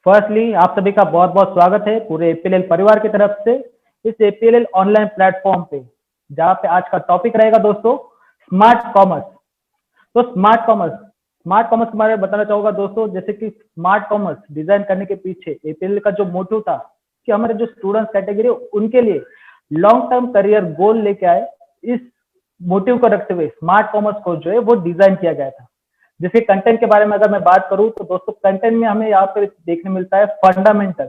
Firstly आप सभी का बहुत बहुत स्वागत है पूरे एपीएलएल परिवार की तरफ से इस एपीएलएल ऑनलाइन प्लेटफॉर्म पे, जहाँ पे आज का टॉपिक रहेगा दोस्तों स्मार्ट कॉमर्स। तो स्मार्ट कॉमर्स के बारे में बताना चाहूंगा दोस्तों। जैसे कि स्मार्ट कॉमर्स डिजाइन करने के पीछे एपीएलएल का जो मोटिव था कि हमारे जो स्टूडेंट्स कैटेगरी उनके लिए लॉन्ग टर्म करियर गोल लेके आए, इस मोटिव को रखते हुए स्मार्ट कॉमर्स को जो है वो डिजाइन किया गया था। जिसके कंटेंट के बारे में अगर मैं बात करूं तो दोस्तों कंटेंट में हमें यहाँ पे देखने मिलता है fundamental,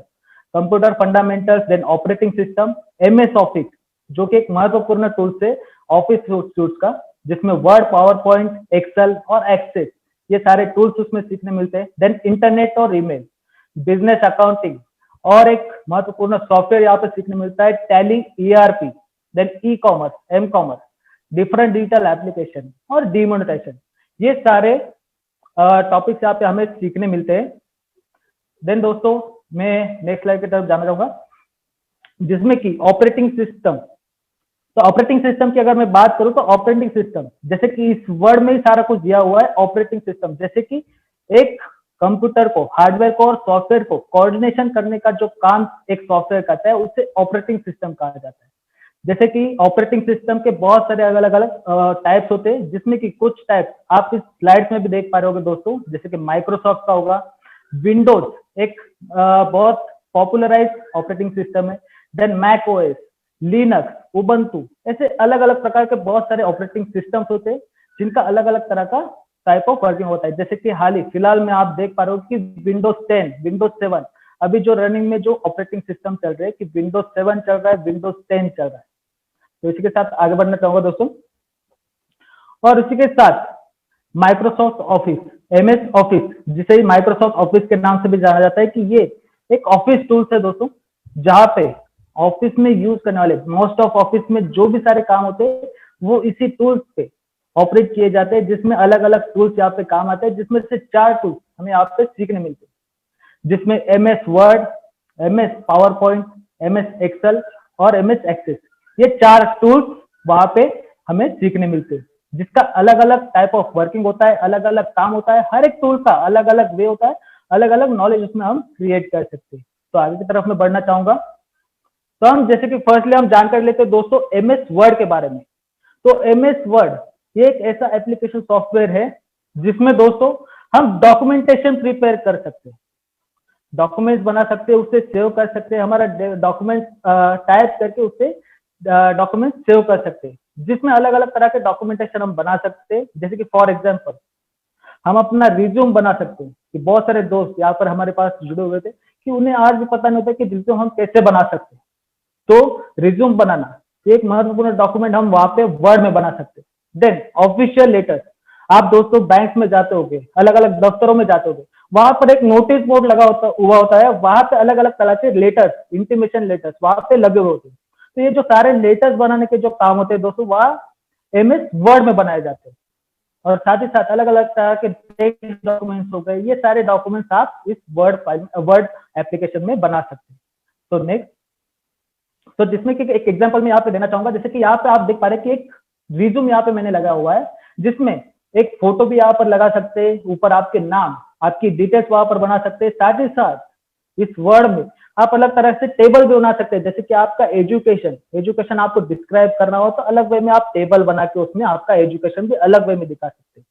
computer fundamentals, then operating system, MS Office जो कि एक महत्वपूर्ण टूल्स है ऑफिस सूट्स का, जिसमें वर्ड, पावर पॉइंट, एक्सेल और एक्सेस ये सारे टूल्स उसमें सीखने मिलते हैं। देन इंटरनेट और ईमेल, बिजनेस अकाउंटिंग और एक महत्वपूर्ण सॉफ्टवेयर यहाँ पे सीखने मिलता है Tally, ERP, then e commerce, m commerce, different digital application और डीमोनेटाइजेशन, ये सारे टॉपिक्स यहाँ पे हमें सीखने मिलते हैं। देन दोस्तों मैं नेक्स्ट स्लाइड की तरफ जाना चाहूंगा, जिसमें कि ऑपरेटिंग सिस्टम। तो ऑपरेटिंग सिस्टम की अगर मैं बात करूं तो ऑपरेटिंग सिस्टम जैसे कि इस वर्ड में ही सारा कुछ दिया हुआ है। ऑपरेटिंग सिस्टम जैसे कि एक कंप्यूटर को, हार्डवेयर को और सॉफ्टवेयर को कोऑर्डिनेशन करने का जो काम एक सॉफ्टवेयर करता है उसे ऑपरेटिंग सिस्टम कहा जाता है। जैसे कि ऑपरेटिंग सिस्टम के बहुत सारे अलग अलग टाइप्स होते हैं, जिसमें कि कुछ टाइप्स आप इस स्लाइड्स में भी देख पा रहे होगे दोस्तों। जैसे कि माइक्रोसॉफ्ट का होगा, विंडोज एक बहुत पॉपुलराइज ऑपरेटिंग सिस्टम है, then Mac OS, Linux, Ubuntu, ऐसे अलग अलग प्रकार के बहुत सारे ऑपरेटिंग सिस्टम्स होते हैं जिनका अलग अलग तरह का टाइप ऑफ वर्किंग होता है। जैसे कि फिलहाल में आप देख पा रहे हो कि विंडोज 10, विंडोज 7 अभी जो रनिंग में जो ऑपरेटिंग सिस्टम चल रहे हैं कि विंडोज 7 चल रहा है, विंडोज 10 चल रहा है। तो इसी के साथ आगे बढ़ना चाहूंगा दोस्तों। और इसी के साथ माइक्रोसॉफ्ट ऑफिस, एमएस ऑफिस, जिसे माइक्रोसॉफ्ट ऑफिस के नाम से भी जाना जाता है, कि ये एक ऑफिस टूल्स है दोस्तों, जहां पे ऑफिस में यूज करने वाले मोस्ट ऑफ ऑफिस में जो भी सारे काम होते हैं वो इसी टूल्स पे ऑपरेट किए जाते हैं, जिसमें अलग अलग टूल्स यहाँ पे काम आते हैं, जिसमें से 4 टूल्स हमें यहाँ पे सीखने मिलते हैं, जिसमें MS Word, MS PowerPoint, MS Excel और एमएस एक्सेस, ये 4 टूल्स वहां पे हमें सीखने मिलते हैं, जिसका अलग अलग टाइप ऑफ वर्किंग होता है, अलग अलग काम होता है, हर एक टूल का अलग अलग वे होता है, अलग अलग नॉलेज उसमें हम क्रिएट कर सकते हैं। तो आगे की तरफ मैं बढ़ना चाहूंगा। तो हम जैसे कि फर्स्टली हम जानकारी लेते हैं दोस्तों एमएस वर्ड के बारे में। तो एमएस वर्ड ये एक ऐसा एप्लीकेशन सॉफ्टवेयर है जिसमें दोस्तों हम डॉक्यूमेंटेशन प्रिपेयर कर सकते हैं, डॉक्यूमेंट्स बना सकते हैं, उससे सेव कर सकते हैं, हमारा डॉक्यूमेंट टाइप करके उससे डॉक्यूमेंट सेव कर सकते हैं, जिसमें अलग अलग तरह के डॉक्यूमेंटेशन हम बना सकते हैं। जैसे कि फॉर एग्जांपल हम अपना रिज्यूम बना सकते हैं, कि बहुत सारे दोस्त यहाँ पर हमारे पास जुड़े हुए थे कि उन्हें आज भी पता नहीं होता कि रिज्यूम हम कैसे बना सकते हैं। तो रिज्यूम बनाना एक महत्वपूर्ण डॉक्यूमेंट हम वहां पे वर्ड में बना सकते हैं। देन ऑफिशियल लेटर्स, आप दोस्तों बैंक में जाते होगे, अलग अलग दफ्तरों में जाते होगे, वहां पर एक नोटिस बोर्ड लगा हुआ होता है, वहां पे अलग अलग तरह के लेटर्स, इंटीमेशन लेटर्स वहां पे लगे हुए होते हैं। तो ये जो सारे लेटर्स बनाने के जो काम होते हैं दोस्तों, वह एमएस वर्ड में बनाए जाते हैं। और साथ ही साथ अलग अलग तरह के टेक्स्ट डॉक्यूमेंट्स हो गए, ये सारे डॉक्यूमेंट्स आप इस वर्ड एप्लीकेशन में बना सकते हैं। तो नेक्स्ट, तो जिसमें कि एक एग्जांपल मैं यहाँ पे देना चाहूंगा। जैसे कि यहाँ पे आप देख पा रहे हैं कि एक रिज्यूम यहाँ पे मैंने लगा हुआ है, जिसमें एक फोटो भी यहाँ पर लगा सकते हैं, ऊपर आपके नाम, आपकी डिटेल्स वहां पर बना सकते हैं। साथ ही साथ इस वर्ड में आप अलग तरह से टेबल भी बना सकते हैं। जैसे कि आपका एजुकेशन आपको डिस्क्राइब करना हो तो अलग वे में आप टेबल बना के उसमें आपका एजुकेशन भी अलग वे में दिखा सकते हैं।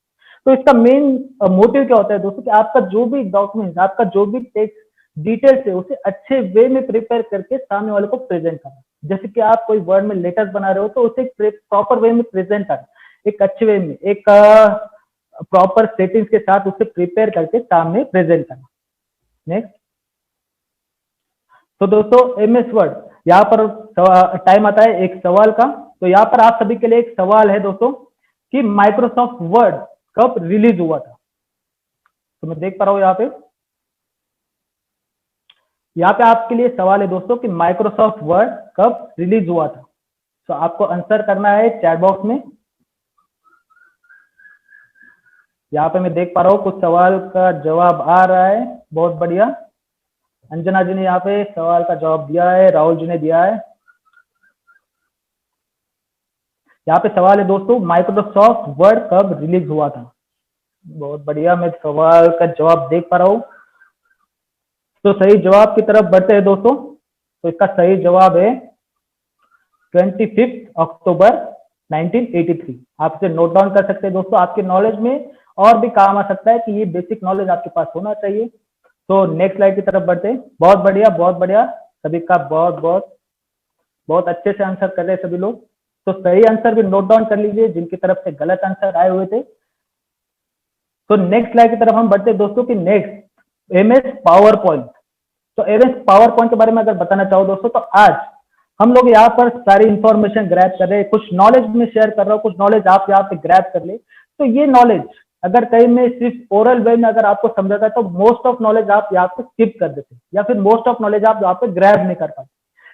तो इसका मेन मोटिव क्या होता है दोस्तों, कि आपका जो भी डॉक्यूमेंट, आपका जो भी टेक्स्ट डिटेल्स है, उसे अच्छे वे में प्रिपेयर करके सामने वाले को प्रेजेंट करना। जैसे कि आप कोई वर्ड में लेटर्स बना रहे हो तो उसे प्रॉपर वे में प्रेजेंट करना, एक अच्छे वे में, एक प्रॉपर सेटिंग्स के साथ उसे प्रिपेयर करके सामने प्रेजेंट करना। नेक्स्ट, तो दोस्तों एमएस वर्ड, यहाँ पर टाइम आता है एक सवाल का। तो यहाँ पर आप सभी के लिए एक सवाल है दोस्तों, कि माइक्रोसॉफ्ट वर्ड कब रिलीज हुआ था। तो मैं देख पा रहा हूँ यहाँ पे आपके लिए सवाल है दोस्तों, कि माइक्रोसॉफ्ट वर्ड कब रिलीज हुआ था। तो आपको आंसर करना है चैट बॉक्स में। यहाँ पे मैं देख पा रहा हूँ कुछ सवाल का जवाब आ रहा है, बहुत बढ़िया। अंजना जी ने यहाँ पे सवाल का जवाब दिया है, राहुल जी ने दिया है। यहाँ पे सवाल है दोस्तों, माइक्रोसॉफ्ट वर्ड कब रिलीज हुआ था। बहुत बढ़िया, मैं सवाल का जवाब देख पा रहा हूँ। तो सही जवाब की तरफ बढ़ते हैं दोस्तों। तो इसका सही जवाब है 25 अक्टूबर 1983। आप इसे नोट डाउन कर सकते हैं दोस्तों, आपके नॉलेज में और भी काम आ सकता है कि ये बेसिक नॉलेज आपके पास होना चाहिए। तो नेक्स्ट स्लाइड की तरफ बढ़ते हैं। बहुत बढ़िया, बहुत बढ़िया, सभी का बहुत बहुत बहुत अच्छे से आंसर कर रहे हैं सभी लोग। तो सही आंसर भी नोट डाउन कर लीजिए जिनकी तरफ से गलत आंसर आए हुए थे। तो नेक्स्ट स्लाइड की तरफ हम बढ़ते हैं दोस्तों कि नेक्स्ट एमएस पावर पॉइंट। तो एमएस पावर पॉइंट के बारे में अगर बताना चाहो दोस्तों, तो आज हम लोग यहाँ पर सारी इंफॉर्मेशन ग्रैब कर रहे हैं, कुछ नॉलेज में शेयर कर रहा हूँ, कुछ नॉलेज आप यहाँ पे ग्रैब कर ले। तो ये नॉलेज अगर कहीं में सिर्फ ओरल वे में अगर आपको समझाता है तो मोस्ट ऑफ नॉलेज आप यहाँ पे स्किप कर देते या फिर मोस्ट ऑफ नॉलेज आप यहाँ पे ग्रैब नहीं कर पाते।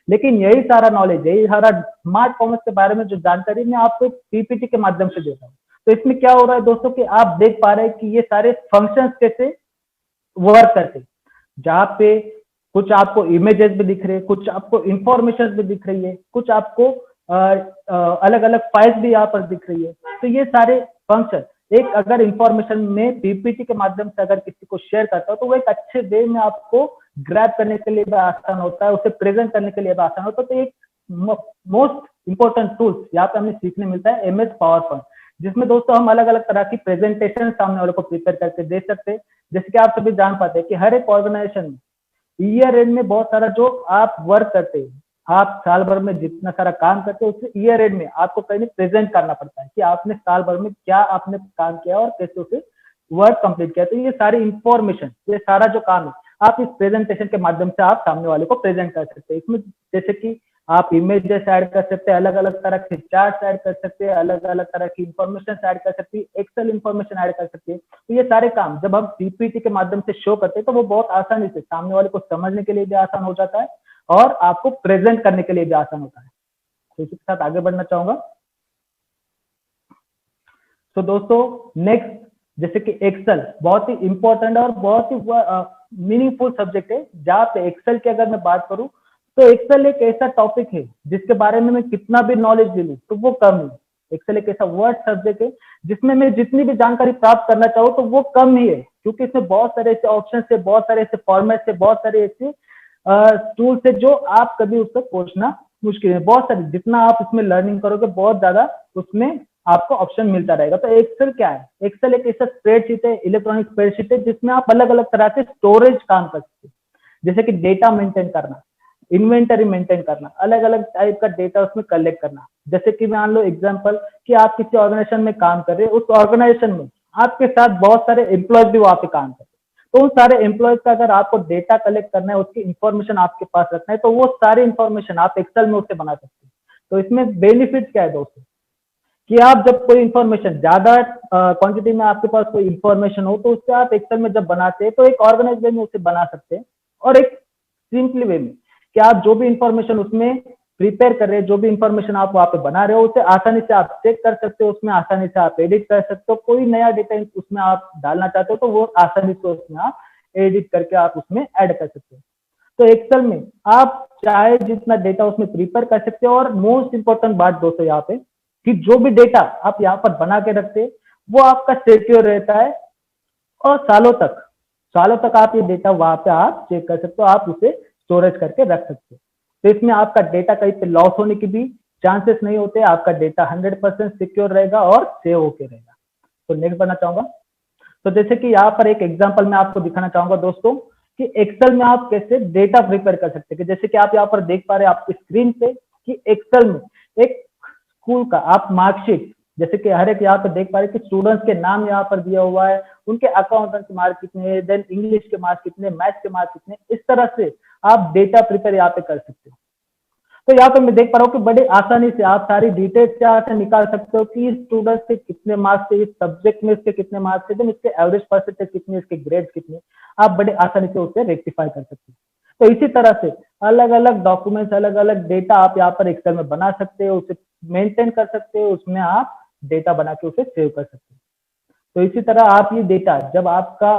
लेकिन यही सारा नॉलेज, यही सारा स्मार्ट कॉमर्स के बारे में जो जानकारी मैं आपको पीपीटी के माध्यम से देता हूँ। तो इसमें क्या हो रहा है दोस्तों कि आप देख पा रहे हैं कि ये सारे फंक्शंस कैसे वर्क करते, जहाँ पे कुछ आपको इमेजेस भी दिख रहे हैं, कुछ आपको इंफॉर्मेशन भी दिख रही है, कुछ आपको अलग अलग फाइल्स भी यहाँ पर दिख रही है। तो ये सारे फंक्शन एक अगर इंफॉर्मेशन में पीपीटी के माध्यम से अगर किसी को शेयर करता हो तो वो एक अच्छे वे में आपको ग्रैब करने के लिए भी आसान होता है, उसे प्रेजेंट करने के लिए भी आसान होता है। तो एक मोस्ट इंपॉर्टेंट टूल्स यहाँ पे हमें सीखने मिलता है एमएस पावर पॉइंट, जिसमें दोस्तों हम अलग अलग तरह की प्रेजेंटेशन सामने वाले को प्रिपेयर करके दे सकते हैं। जैसे कि आप सभी जान पाते हैं कि हर एक ऑर्गेनाइजेशन में ईयर एंड में बहुत सारा जो आप वर्क करते हैं, आप साल भर में जितना सारा काम करते हैं उससे ईयर एंड में आपको कहीं प्रेजेंट करना पड़ता है कि आपने साल भर में क्या आपने काम किया और कैसे उसे वर्क कंप्लीट किया। तो ये सारी इंफॉर्मेशन, ये सारा जो काम है आप इस प्रेजेंटेशन के माध्यम से आप सामने वाले को प्रेजेंट कर सकते हैं। इसमें जैसे कि आप इमेजेस ऐड कर सकते हैं, अलग अलग तरह के चार्ट्स ऐड कर सकते हैं, अलग अलग तरह की इंफॉर्मेशन ऐड कर सकते हैं, एक्सेल इंफॉर्मेशन ऐड कर सकते हैं। तो ये सारे काम जब हम पीपीटी के माध्यम से शो करते हैं तो वो बहुत आसानी से सामने वाले को समझने के लिए भी आसान हो जाता है और आपको प्रेजेंट करने के लिए भी आसान होता है। तो इसी के साथ आगे बढ़ना चाहूंगा। तो दोस्तों नेक्स्ट, जैसे कि एक्सेल बहुत ही इंपॉर्टेंट और बहुत ही मीनिंगफुल सब्जेक्ट है, जहाँ पे एक्सेल की अगर मैं बात करूं तो एक्सेल एक ऐसा टॉपिक है जिसके बारे में मैं कितना भी नॉलेज ले लूं तो वो कम है। एक्सेल एक ऐसा वर्ड सब्जेक्ट है जिसमें मैं जितनी भी जानकारी प्राप्त करना चाहूँ तो वो कम ही है, क्योंकि इसमें बहुत सारे ऐसे ऑप्शन है, बहुत सारे ऐसे फॉर्मेट है, बहुत सारे ऐसे टूल्स है जो आप कभी उससे पहुंचना मुश्किल है। बहुत सारे, जितना आप इसमें लर्निंग करोगे बहुत ज्यादा उसमें आपको ऑप्शन मिलता रहेगा। तो एक्सेल क्या है? एक्सेल एक ऐसा स्प्रेडशीट है, इलेक्ट्रॉनिक स्प्रेडशीट है, जिसमें आप अलग अलग तरह के स्टोरेज काम कर सकते हैं, जैसे कि डेटा मेंटेन करना, इन्वेंटरी मेंटेन करना, अलग अलग टाइप का डेटा उसमें कलेक्ट करना। जैसे कि मान लो एग्जांपल कि आप किसी ऑर्गेनाइजेशन में काम कर रहे हैं, उस ऑर्गेनाइजेशन में आपके साथ बहुत सारे एम्प्लॉयज भी वहां पे काम करते हैं, तो उन सारे एम्प्लॉयज का अगर आपको डेटा कलेक्ट करना है, उसकी इंफॉर्मेशन आपके पास रखना है, तो वो सारी इंफॉर्मेशन आप एक्सेल में उससे बना सकते हैं। तो इसमें बेनिफिट क्या है दोस्तों कि आप जब कोई इंफॉर्मेशन ज्यादा क्वांटिटी में आपके पास कोई इंफॉर्मेशन हो तो उससे आप एक्सेल में जब बनाते हैं तो एक ऑर्गेनाइज वे में उसे बना सकते हैं, और एक सिंपली वे में कि आप जो भी इंफॉर्मेशन उसमें प्रिपेयर कर रहे हैं, जो भी इंफॉर्मेशन आप वहां पे बना रहे हो, उसे आसानी से आप चेक कर सकते हो, उसमें आसानी से आप एडिट कर सकते हो। कोई नया डेटा उसमें आप डालना चाहते हो तो वो आसानी से उसमें आप एडिट करके आप उसमें ऐड कर सकते हो। तो एक्सेल में आप चाहे जितना डेटा उसमें प्रिपेयर कर सकते हो, और मोस्ट इंपॉर्टेंट बात दोस्तों यहाँ पे कि जो भी डेटा आप यहाँ पर बना के रखते हैं वो आपका सिक्योर रहता है, और सालों तक आप ये डेटा वहां पे आप चेक कर सकते हो, आप उसे स्टोरेज करके रख सकते हो। तो इसमें आपका डेटा कहीं पे लॉस होने की भी चांसेस नहीं होते, आपका डेटा 100% सिक्योर रहेगा और सेव होके रहेगा। तो नेक्स्ट बढ़ना चाहूंगा। तो जैसे कि यहाँ पर एक एग्जांपल मैं आपको दिखाना चाहूंगा दोस्तों कि एक्सेल में आप कैसे डेटा प्रिपेयर कर सकते हैं। जैसे कि आप यहाँ पर देख पा रहे हैं आपकी स्क्रीन पे कि एक्सेल में एक स्कूल का आप मार्कशीट, जैसे कि हर एक यहाँ पे देख पा रहे हैं कि स्टूडेंट्स के नाम यहाँ पर दिया हुआ है, उनके अकाउंटेंट के मार्क्स कितने, देन इंग्लिश के मार्क्स कितने, मैथ्स के मार्क्स कितने, इस तरह से आप डेटा प्रिपेयर यहाँ पे कर सकते हो। तो यहाँ पे मैं देख पा रहा हूँ कि बड़े आसानी से आप सारी डिटेल्स यहाँ से निकाल सकते हो कि स्टूडेंट के कितने मार्क्स थे, इस सब्जेक्ट में इसके कितने मार्क्स थे, इसके एवरेज परसेंटेज कितने, इसके ग्रेड्स कितने, आप बड़े आसानी से उसे रेक्टिफाई कर सकते हो। तो इसी तरह से अलग अलग डॉक्यूमेंट्स, अलग अलग डेटा आप यहाँ पर एक्सेल में बना सकते हो, उसे मेंटेन कर सकते हो, उसमें आप डेटा बना के उसे सेव कर सकते हो। तो इसी तरह आप ये डेटा जब आपका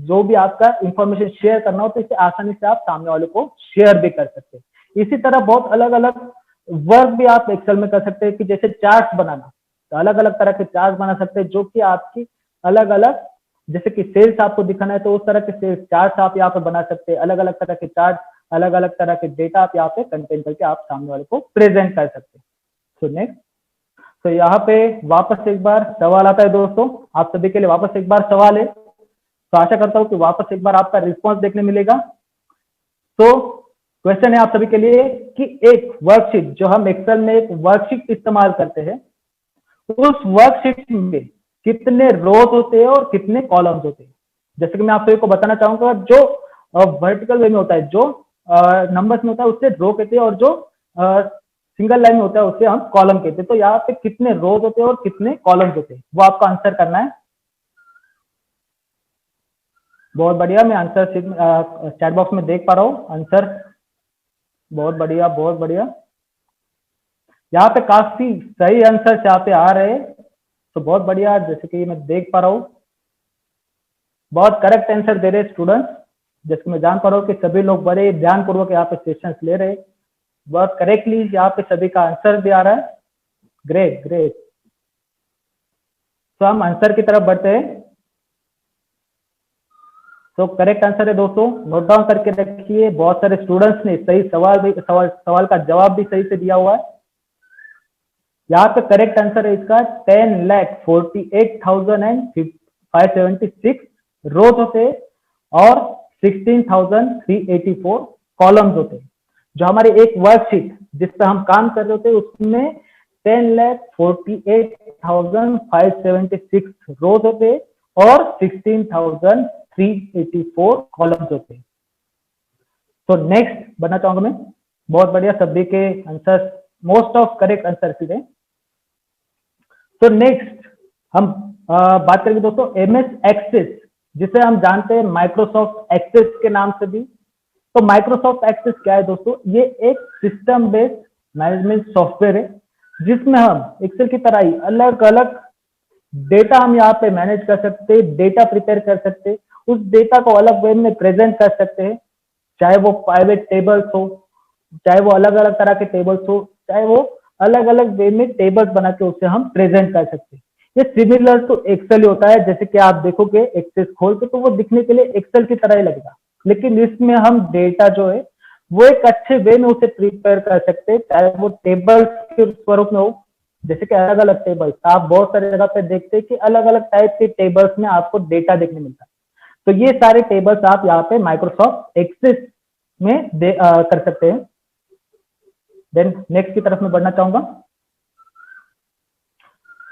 जो भी आपका इंफॉर्मेशन शेयर करना हो तो इसे आसानी से आप सामने वाले को शेयर भी कर सकते हैं। इसी तरह बहुत अलग अलग वर्क भी आप एक्सेल में कर सकते हैं कि जैसे चार्ट्स बनाना, तो अलग अलग तरह के चार्ट बना सकते हैं जो कि आपकी अलग अलग जैसे कि सेल्स आपको दिखाना है तो उस तरह के सेल्स चार्ट आप यहाँ पे बना सकते हैं, अलग अलग तरह के चार्ट, अलग अलग तरह के डेटा आप यहाँ पे कंटेंट करके आप सामने वाले को प्रेजेंट कर सकते हैं। सो नेक्स्ट, तो यहाँ पे वापस एक बार सवाल आता है दोस्तों, आप सभी के लिए वापस एक बार सवाल है, तो आशा करता हूँ कि वापस एक बार आपका रिस्पॉन्स देखने मिलेगा। तो क्वेश्चन है आप सभी के लिए कि एक वर्कशीट, जो हम एक्सेल में एक वर्कशीट इस्तेमाल करते हैं, उस वर्कशीट में कितने रोज होते हैं और कितने कॉलम्स होते हैं। जैसे कि मैं आप सभी को बताना चाहूंगा, जो वर्टिकल वे में होता है, जो नंबर्स में होता है उससे रो कहते हैं, और जो सिंगल लाइन में होता है उससे हम कॉलम कहते हैं। तो यहाँ पे कितने रोज होते हैं और कितने कॉलम्स होते हैं वो आपको आंसर करना है। बहुत बढ़िया, मैं आंसर चैट बॉक्स में देख पा रहा हूँ आंसर। बहुत बढ़िया, बहुत बढ़िया, यहाँ पे काफी सही आंसर यहाँ पे आ रहे हैं, तो बहुत बढ़िया, जैसे कि मैं देख पा रहा हूँ बहुत करेक्ट आंसर दे रहे स्टूडेंट्स। जैसे मैं जान पा रहा हूँ कि सभी लोग बड़े ध्यानपूर्वक यहाँ पे सेशंस ले रहे, बहुत करेक्टली यहाँ पे सभी का आंसर भी आ रहा है। ग्रेट ग्रेट, तो हम आंसर की तरफ बढ़ते हैं। तो करेक्ट आंसर है दोस्तों, नोट डाउन करके रखिए। बहुत सारे स्टूडेंट्स ने सही सवाल का जवाब भी सही से दिया हुआ है। यहाँ पे करेक्ट आंसर है इसका 10,48,576 रोज होते और 16,384 कॉलम्स होते। जो हमारी एक वर्कशीट जिस पर हम काम कर रहे होते उसमें 10,48,576 रोज होते और 16,384 कॉलम्स होते। तो नेक्स्ट बनना चाहूंगा मैं। बहुत बढ़िया, सभी के answer, most of correct answer थे। तो नेक्स्ट हम बात करेंगे दोस्तों MS एक्सेस, जिसे हम जानते हैं माइक्रोसॉफ्ट एक्सेस के नाम से भी। तो माइक्रोसॉफ्ट एक्सेस क्या है दोस्तों, ये एक सिस्टम बेस्ड मैनेजमेंट सॉफ्टवेयर है, जिसमें हम एक्सेल की तरह ही अलग अलग डेटा हम यहाँ पे मैनेज कर सकते हैं, डेटा प्रिपेयर कर सकते हैं, उस डेटा को अलग वे में प्रेजेंट कर सकते हैं, चाहे वो प्राइवेट टेबल्स हो, चाहे वो अलग अलग तरह के टेबल्स हो, चाहे वो अलग अलग वे में टेबल्स बना के उसे हम प्रेजेंट कर सकते हैं। ये सिमिलर टू एक्सेल होता है, जैसे कि आप देखोगे एक्सेस खोल के तो वो दिखने के लिए एक्सेल की तरह ही लगेगा, लेकिन इसमें हम डेटा जो है वो एक अच्छे वे में उसे प्रिपेयर कर सकते हैं, चाहे वो टेबल्स के स्वरूप में हो। जैसे कि अलग अलग टेबल्स आप बहुत सारे जगह पे देखते हैं कि अलग अलग टाइप के टेबल्स में आपको डेटा देखने मिलता है, तो ये सारे टेबल्स आप यहाँ पे माइक्रोसॉफ्ट एक्सेस में कर सकते हैं। देन नेक्स्ट की तरफ में बढ़ना चाहूंगा।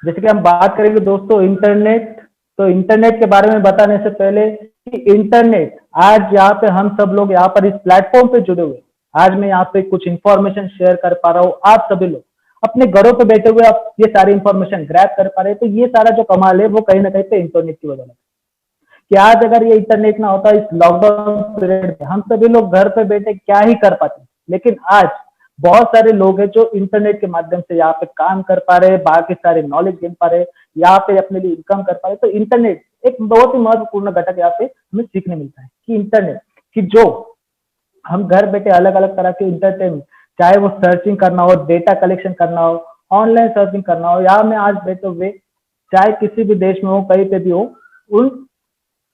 जैसे कि हम बात करेंगे दोस्तों इंटरनेट, तो इंटरनेट के बारे में बताने से पहले कि इंटरनेट आज यहाँ पे हम सब लोग यहाँ पर इस प्लेटफॉर्म पे जुड़े हुए, आज मैं यहाँ पे कुछ इंफॉर्मेशन शेयर कर पा रहा हूँ, आप सभी लोग अपने घरों पे बैठे हुए आप ये सारी इंफॉर्मेशन ग्रैब कर पा रहे हैं। तो ये सारा जो कमाल है वो कहीं ना कहीं पे इंटरनेट की वजह से, कि आज अगर ये इंटरनेट ना होता, इस लॉकडाउन पीरियड में हम सभी लोग घर पे बैठे क्या ही कर पाते, लेकिन आज बहुत सारे लोग हैं जो इंटरनेट के माध्यम से यहाँ पे काम कर पा रहे हैं, बाकी सारे नॉलेज गेन पा रहे हैं, यहाँ पे अपने लिए इनकम कर पा रहे। तो इंटरनेट एक बहुत ही महत्वपूर्ण घटक यहाँ पे हमें सीखने मिलता है कि इंटरनेट की जो हम घर बैठे अलग अलग तरह के इंटरटेनमेंट, चाहे वो सर्चिंग करना हो, डेटा कलेक्शन करना हो, ऑनलाइन सर्चिंग करना हो, या मैं आज बैठे हुए चाहे किसी भी देश में हो, कहीं पे भी हो, उन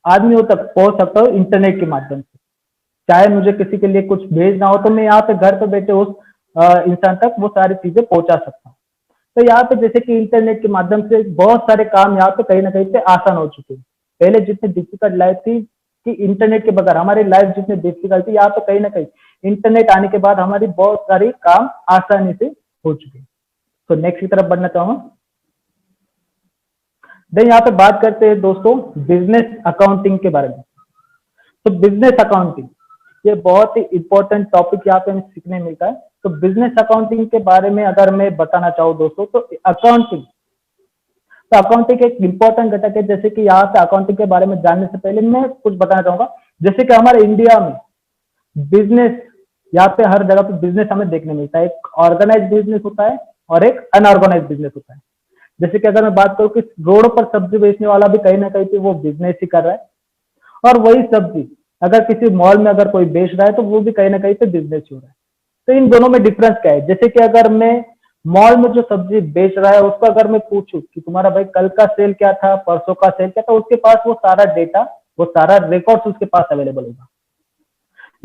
आदमियों तक पहुंच सकता हूँ इंटरनेट के माध्यम से। चाहे मुझे किसी के लिए कुछ भेजना हो तो मैं यहाँ पे घर पे बैठे उस इंसान तक वो सारी चीजें पहुंचा सकता हूँ। तो यहाँ पे जैसे कि इंटरनेट के माध्यम से बहुत सारे काम यहाँ पे कहीं ना कहीं पे आसान हो चुके हैं। पहले जितनी डिफिकल्ट लाइफ थी कि इंटरनेट के बगैर हमारी लाइफ जितनी डिफिकल्ट थी, यहाँ पे कहीं ना कहीं इंटरनेट आने के बाद हमारी बहुत सारी काम आसानी से हो चुके हैं। तो नेक्स्ट की तरफ बढ़ना चाहूंगा। देन यहाँ पे बात करते हैं दोस्तों बिजनेस अकाउंटिंग के बारे में। तो बिजनेस अकाउंटिंग ये बहुत ही इंपॉर्टेंट टॉपिक यहाँ पे हमें सीखने मिलता है। तो बिजनेस अकाउंटिंग के बारे में अगर मैं बताना चाहूँ दोस्तों, तो अकाउंटिंग एक इंपॉर्टेंट घटक है। जैसे कि यहाँ पे अकाउंटिंग के बारे में जानने से पहले मैं कुछ बताना चाहूंगा। जैसे कि हमारे इंडिया में बिजनेस, यहाँ पे हर जगह पे बिजनेस हमें देखने मिलता है। एक ऑर्गेनाइज बिजनेस होता है और एक अनऑर्गेनाइज बिजनेस होता है। जैसे कि अगर मैं बात करूँ कि रोड पर सब्जी बेचने वाला भी कहीं ना कहीं पे वो बिजनेस ही कर रहा है, और वही सब्जी अगर किसी मॉल में अगर कोई बेच रहा है तो वो भी कहीं ना कहीं पे बिजनेस हो रहा है। तो इन दोनों में डिफरेंस क्या है? जैसे कि अगर मैं मॉल में जो सब्जी बेच रहा है उसको अगर मैं पूछूं कि तुम्हारा भाई कल का सेल क्या था, परसों का सेल क्या था, उसके पास वो सारा डेटा, वो सारा रिकॉर्ड्स उसके पास अवेलेबल होगा।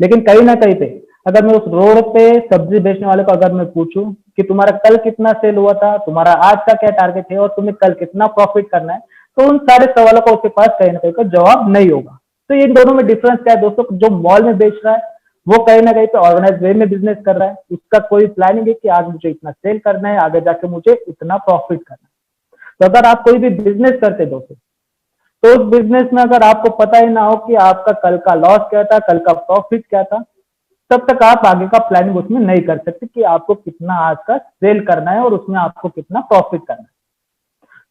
लेकिन कहीं ना कहीं पे अगर मैं उस रोड पे सब्जी बेचने वाले को अगर मैं पूछूं कि तुम्हारा कल कितना सेल हुआ था, तुम्हारा आज का क्या टारगेट है और तुम्हें कल कितना प्रॉफिट करना है, तो उन सारे सवालों का उसके पास कहीं ना कहीं का जवाब नहीं होगा। तो इन दोनों में डिफरेंस क्या है दोस्तों? जो मॉल में बेच रहा है वो कहीं ना कहीं पे ऑर्गेनाइज वे में बिजनेस कर रहा है, उसका कोई प्लानिंग है कि आज मुझे इतना सेल करना है, आगे जाके मुझे इतना प्रॉफिट करना है। तो अगर आप कोई भी बिजनेस करते दोस्तों, तो उस बिजनेस में अगर आपको पता ही ना हो कि आपका कल का लॉस क्या था, कल का प्रॉफिट क्या था, तब तक आप आगे का प्लानिंग उसमें नहीं कर सकते कि आपको कितना आज का सेल करना है और उसमें आपको कितना प्रॉफिट करना है।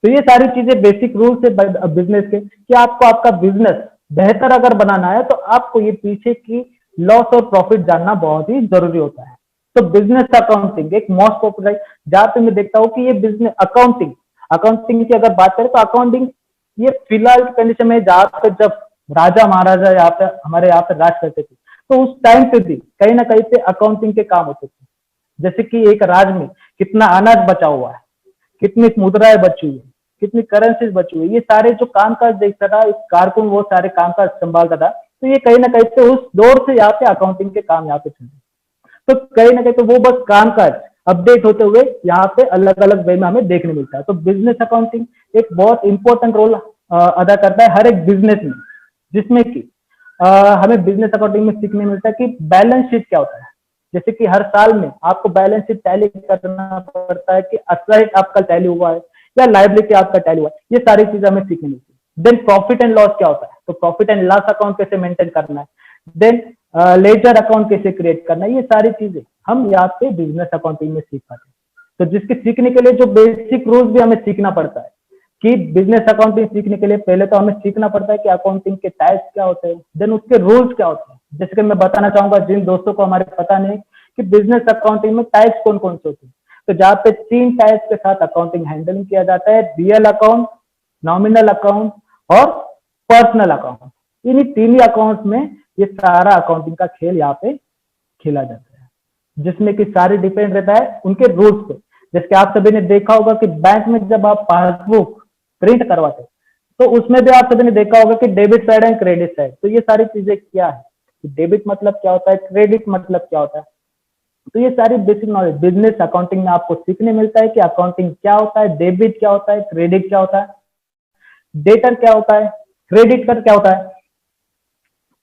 तो ये सारी चीजें बेसिक रूल्स है बिजनेस के कि आपको आपका बिजनेस बेहतर अगर बनाना है तो आपको ये पीछे की लॉस और प्रॉफिट जानना बहुत ही जरूरी होता है। तो बिजनेस अकाउंटिंग एक मोस्ट पॉपुलर, जहां पे मैं देखता हूँ कि ये बिजनेस अकाउंटिंग अकाउंटिंग की अगर बात करें तो अकाउंटिंग ये फिलहाल की कंडीशन में जहां पे जब राजा महाराजा यहाँ पे हमारे यहाँ पे राज करते थे, तो उस टाइम पे भी कहीं ना कहीं पे अकाउंटिंग के काम होते थे। जैसे कि एक राज्य में कितना अनाज बचा हुआ है, कितनी मुद्राएं बची हुई है, कितनी करेंसीज बची हुई है, ये सारे जो कामकाज देखता था, इस कारकुन वो सारे कामकाज संभालता था। तो ये कहीं ना कहीं पे उस दौर से यहाँ पे अकाउंटिंग के काम यहाँ पे चल रहे। तो कहीं ना कहीं तो वो बस कामकाज अपडेट होते हुए यहाँ पे अलग अलग वे में हमें देखने मिलता है। तो बिजनेस अकाउंटिंग एक बहुत इंपॉर्टेंट रोल अदा करता है हर एक बिजनेस में, जिसमें कि हमें बिजनेस अकाउंटिंग में सीखने मिलता है कि बैलेंस शीट क्या होता है। जैसे कि हर साल में आपको बैलेंस शीट टैली करना पड़ता है कि असेट आपका टैली हुआ है या लाइबिलिटी आपका टैली हुआ है, ये सारी चीजें हमें सीखने मिलती है। देन प्रॉफिट एंड लॉस क्या होता है, तो प्रॉफिट एंड लॉस अकाउंट कैसे मेंटेन करना है, देन लेजर अकाउंट कैसे क्रिएट करना है, ये सारी चीजें हम यहाँ पे बिजनेस अकाउंटिंग में सीख पाते हैं। तो जिसके सीखने के लिए जो बेसिक रूल्स भी हमें सीखना पड़ता है कि बिजनेस अकाउंटिंग सीखने के लिए पहले तो हमें सीखना पड़ता है कि अकाउंटिंग के टाइप्स क्या होते हैं, देन उसके रूल्स क्या होते हैं। जैसे कि मैं बताना चाहूंगा जिन दोस्तों को हमारे पता नहीं कि बिजनेस अकाउंटिंग में टाइप्स कौन कौन से होते हैं, तो जहाँ पे 3 टाइप्स के साथ अकाउंटिंग हैंडलिंग किया जाता है, रियल अकाउंट, नॉमिनल अकाउंट और पर्सनल अकाउंट। इन्हीं 3 ही अकाउंट में ये सारा अकाउंटिंग का खेल यहाँ पे खेला जाता है, जिसमें कि सारे डिपेंड रहता है उनके रूल्स पे। जैसे आप सभी ने देखा होगा कि बैंक में जब आप पासबुक प्रिंट करवाते तो उसमें भी आप सभी ने देखा होगा कि debit side and credit side. तो ये सारी चीजें क्या है, डेबिट मतलब क्या होता है, क्रेडिट मतलब क्या होता है, तो ये सारी बेसिक नॉलेज बिजनेस अकाउंटिंग में आपको सीखने मिलता है कि अकाउंटिंग क्या होता है, डेबिट क्या होता है, क्रेडिट क्या होता है, डेटर क्या होता है, क्रेडिट कार्ड क्या होता है,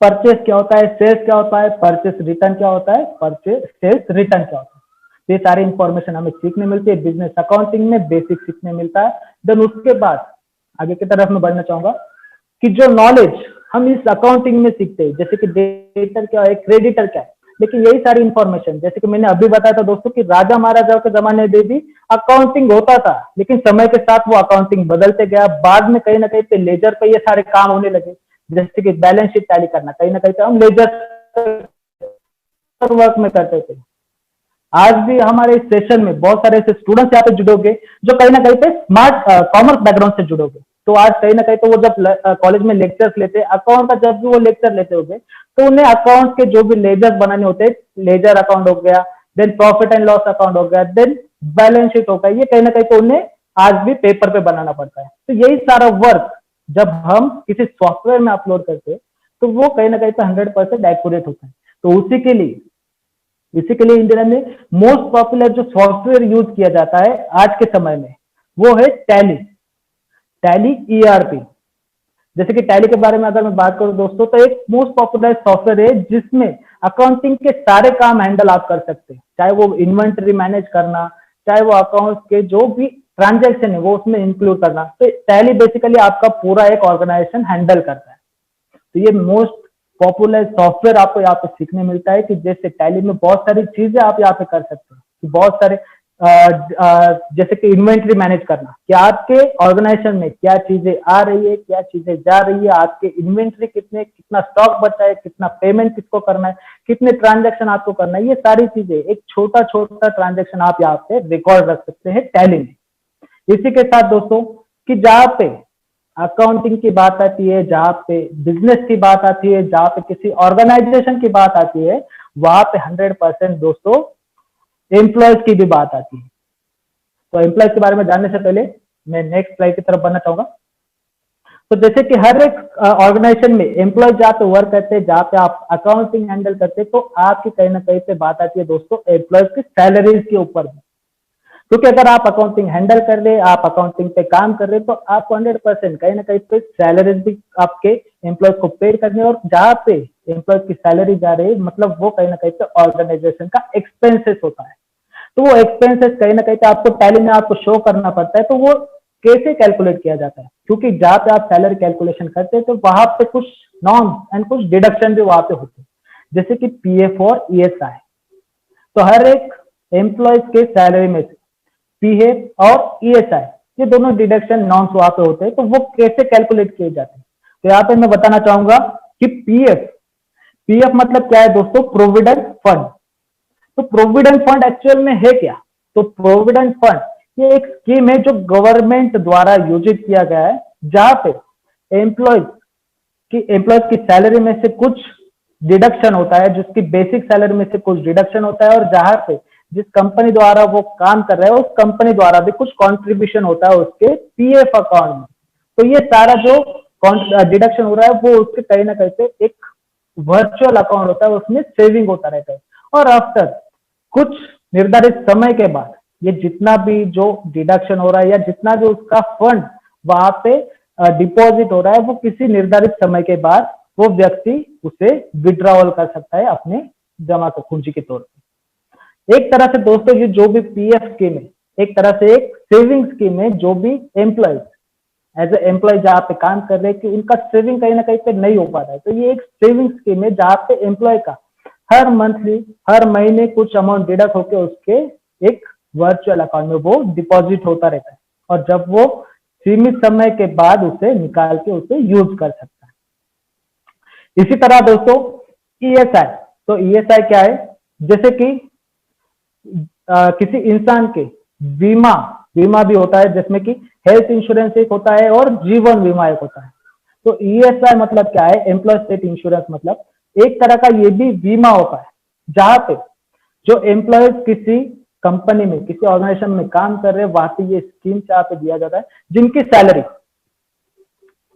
परचेस क्या होता है, सेल्स क्या होता है, परचेस रिटर्न क्या होता है, परचेस सेल्स रिटर्न क्या होता है। ये सारी इंफॉर्मेशन हमें सीखने मिलती है बिजनेस अकाउंटिंग में, बेसिक सीखने मिलता है। देन उसके बाद आगे की तरफ मैं बढ़ना चाहूंगा कि जो नॉलेज हम इस अकाउंटिंग में सीखते हैं, जैसे कि डेटर क्या है, क्रेडिटर क्या है, लेकिन यही सारी इंफॉर्मेशन जैसे कि मैंने अभी बताया था दोस्तों कि राजा महाराजाओं के जमाने में भी अकाउंटिंग होता था, लेकिन समय के साथ वो अकाउंटिंग बदलते गया। बाद में कहीं ना कहीं पे लेजर पे ये सारे काम होने लगे, जैसे कि बैलेंस शीट टैली करना कहीं ना कहीं पे हम लेजर वर्क में करते थे। आज भी हमारे इस सेशन में बहुत सारे ऐसे स्टूडेंट्स यहाँ पे जुड़ोगे जो कहीं ना कहीं पे स्मार्ट कॉमर्स बैकग्राउंड से जुड़ोगे। तो आज कहीं ना कहीं तो वो जब कॉलेज में लेक्चर्स लेते अकाउंट का, जब भी वो लेक्चर लेते होंगे तो उन्हें अकाउंट के जो भी लेजर्स बनाने होते हैं, लेजर अकाउंट हो गया, then profit and loss account हो गया, देन बैलेंस शीट हो गया, ये कहीं ना कहीं तो उन्हें आज भी पेपर पे बनाना पड़ता है। तो यही सारा वर्क जब हम किसी सॉफ्टवेयर में अपलोड करते हैं तो वो कहीं ना कहीं पे 100% एक्यूरेट होता है। तो इसी के लिए इंडिया में मोस्ट पॉपुलर जो सॉफ्टवेयर यूज किया जाता है आज के समय में वो है टैली, टैली ईआरपी। जैसे कि टैली के बारे में अगर मैं बात करूं दोस्तों, तो एक मोस्ट पॉपुलर सॉफ्टवेयर है जिसमें अकाउंटिंग के सारे काम हैंडल आप कर सकते हैं, चाहे वो इन्वेंटरी मैनेज करना, चाहे वो अकाउंट के जो भी ट्रांजेक्शन है वो उसमें इंक्लूड करना। तो टैली बेसिकली आपका पूरा एक ऑर्गेनाइजेशन हैंडल करता है। तो ये मोस्ट पॉपुलर सॉफ्टवेयर आपको यहाँ पे सीखने मिलता है कि जैसे टैली में बहुत सारी चीजें आप यहाँ पे कर सकते हैं कि बहुत सारे जैसे कि इन्वेंट्री मैनेज करना कि आपके ऑर्गेनाइजेशन में क्या चीजें आ रही है, क्या चीजें जा रही है, आपके इन्वेंट्री कितना स्टॉक बचा है, कितना पेमेंट किसको करना है, कितने ट्रांजेक्शन आपको करना है, ये सारी चीजें एक छोटा छोटा ट्रांजेक्शन आप यहाँ पे रिकॉर्ड रख सकते हैं टैली में। इसी के साथ दोस्तों कि जहाँ पे अकाउंटिंग की बात आती है, जहाँ पे बिजनेस की बात आती है, जहाँ पे किसी ऑर्गेनाइजेशन की बात आती है, वहां पे 100% दोस्तों एम्प्लॉयज की भी बात आती है। तो एम्प्लॉय के बारे में जानने से पहले मैं नेक्स्ट स्लाइड की तरफ बढ़ना चाहूंगा। तो जैसे कि हर एक ऑर्गेनाइजेशन में एम्प्लॉय जहाँ पे वर्क करते हैं, जहाँ पे आप अकाउंटिंग हैंडल करते हैं, तो आपकी कहीं ना कहीं पे बात आती है दोस्तों एम्प्लॉयज की सैलरीज के ऊपर भी। क्योंकि अगर आप अकाउंटिंग हैंडल कर रहे हैं, आप अकाउंटिंग पे काम कर रहे हैं, तो आपको 100% कहीं ना कहीं पे सैलरीज भी आपके एम्प्लॉयज को पेड करनी है। और जहाँ पे एम्प्लॉयज की सैलरी जा रही है, मतलब वो कहीं ना कहीं पे ऑर्गेनाइजेशन का एक्सपेंसेस होता है। तो वो एक्सपेंसेस कहीं ना कहीं पे आपको टैली में आपको शो करना पड़ता है। तो वो कैसे कैलकुलेट किया जाता है, क्योंकि जहाँ पे आप सैलरी कैलकुलेशन करते हैं तो वहां पे कुछ नॉर्म्स एंड कुछ डिडक्शन भी वहां पे होते हैं, जैसे कि पीएफ और ईएसआई। तो हर एक एम्प्लॉयज के सैलरी में से पीएफ और ईएसआई ये दोनों डिडक्शन नॉर्म्स वहां पे होते हैं। तो वो कैसे कैलकुलेट किए जाते हैं, तो यहाँ पे मैं बताना चाहूंगा कि पीएफ पीएफ मतलब क्या है दोस्तों, प्रोविडेंट फंड। तो प्रोविडेंट फंड एक्चुअल में है क्या, तो प्रोविडेंट फंड ये एक स्कीम है जो गवर्नमेंट द्वारा योजित किया गया है, जहां पे एम्प्लॉयज की सैलरी में से कुछ डिडक्शन होता है, जिसकी बेसिक सैलरी में से कुछ डिडक्शन होता है, और जहां पे जिस कंपनी द्वारा वो काम कर रहा है उस कंपनी द्वारा भी कुछ कंट्रीब्यूशन होता है उसके पीएफ अकाउंट में। तो ये सारा जो डिडक्शन हो रहा है वो उसके कहीं ना कहीं से एक वर्चुअल अकाउंट होता है, उसमें सेविंग होता रहता है। और आफ्टर कुछ निर्धारित समय के बाद ये जितना भी जो डिडक्शन हो रहा है या जितना भी उसका फंड वहां पे डिपॉजिट हो रहा है, वो किसी निर्धारित समय के बाद वो व्यक्ति उसे विड्रॉवल कर सकता है अपने जमा को पूंजी के तौर पे। एक तरह से दोस्तों ये जो भी पीएफ स्कीम है, एक तरह से एक सेविंग स्कीम है, जो भी एम्प्लॉयज एज ए एम्प्लॉय जहाँ पे काम कर रहे हैं कि उनका सेविंग कहीं ना कहीं पे नहीं हो पा रहा है, तो ये एक सेविंग स्कीम है जहाँ पे एम्प्लॉय का हर मंथली हर महीने कुछ अमाउंट डिडक्ट होकर उसके एक वर्चुअल अकाउंट में वो डिपॉजिट होता रहता है, और जब वो सीमित समय के बाद उसे निकाल के उसे यूज कर सकता है। इसी तरह दोस्तों ईएसआई, तो ईएसआई क्या है, जैसे कि किसी इंसान के बीमा बीमा भी होता है, जिसमें कि हेल्थ इंश्योरेंस एक होता है और जीवन बीमा एक होता है। तो ईएसआई मतलब क्या है, एम्प्लॉय स्टेट इंश्योरेंस, मतलब एक तरह का ये भी बीमा होता है, जहां पे जो एम्प्लॉयज किसी कंपनी में किसी ऑर्गेनाइजेशन में काम कर रहे हैं, वहां पे ये स्कीम जहाँ पे दिया जाता है, जिनकी सैलरी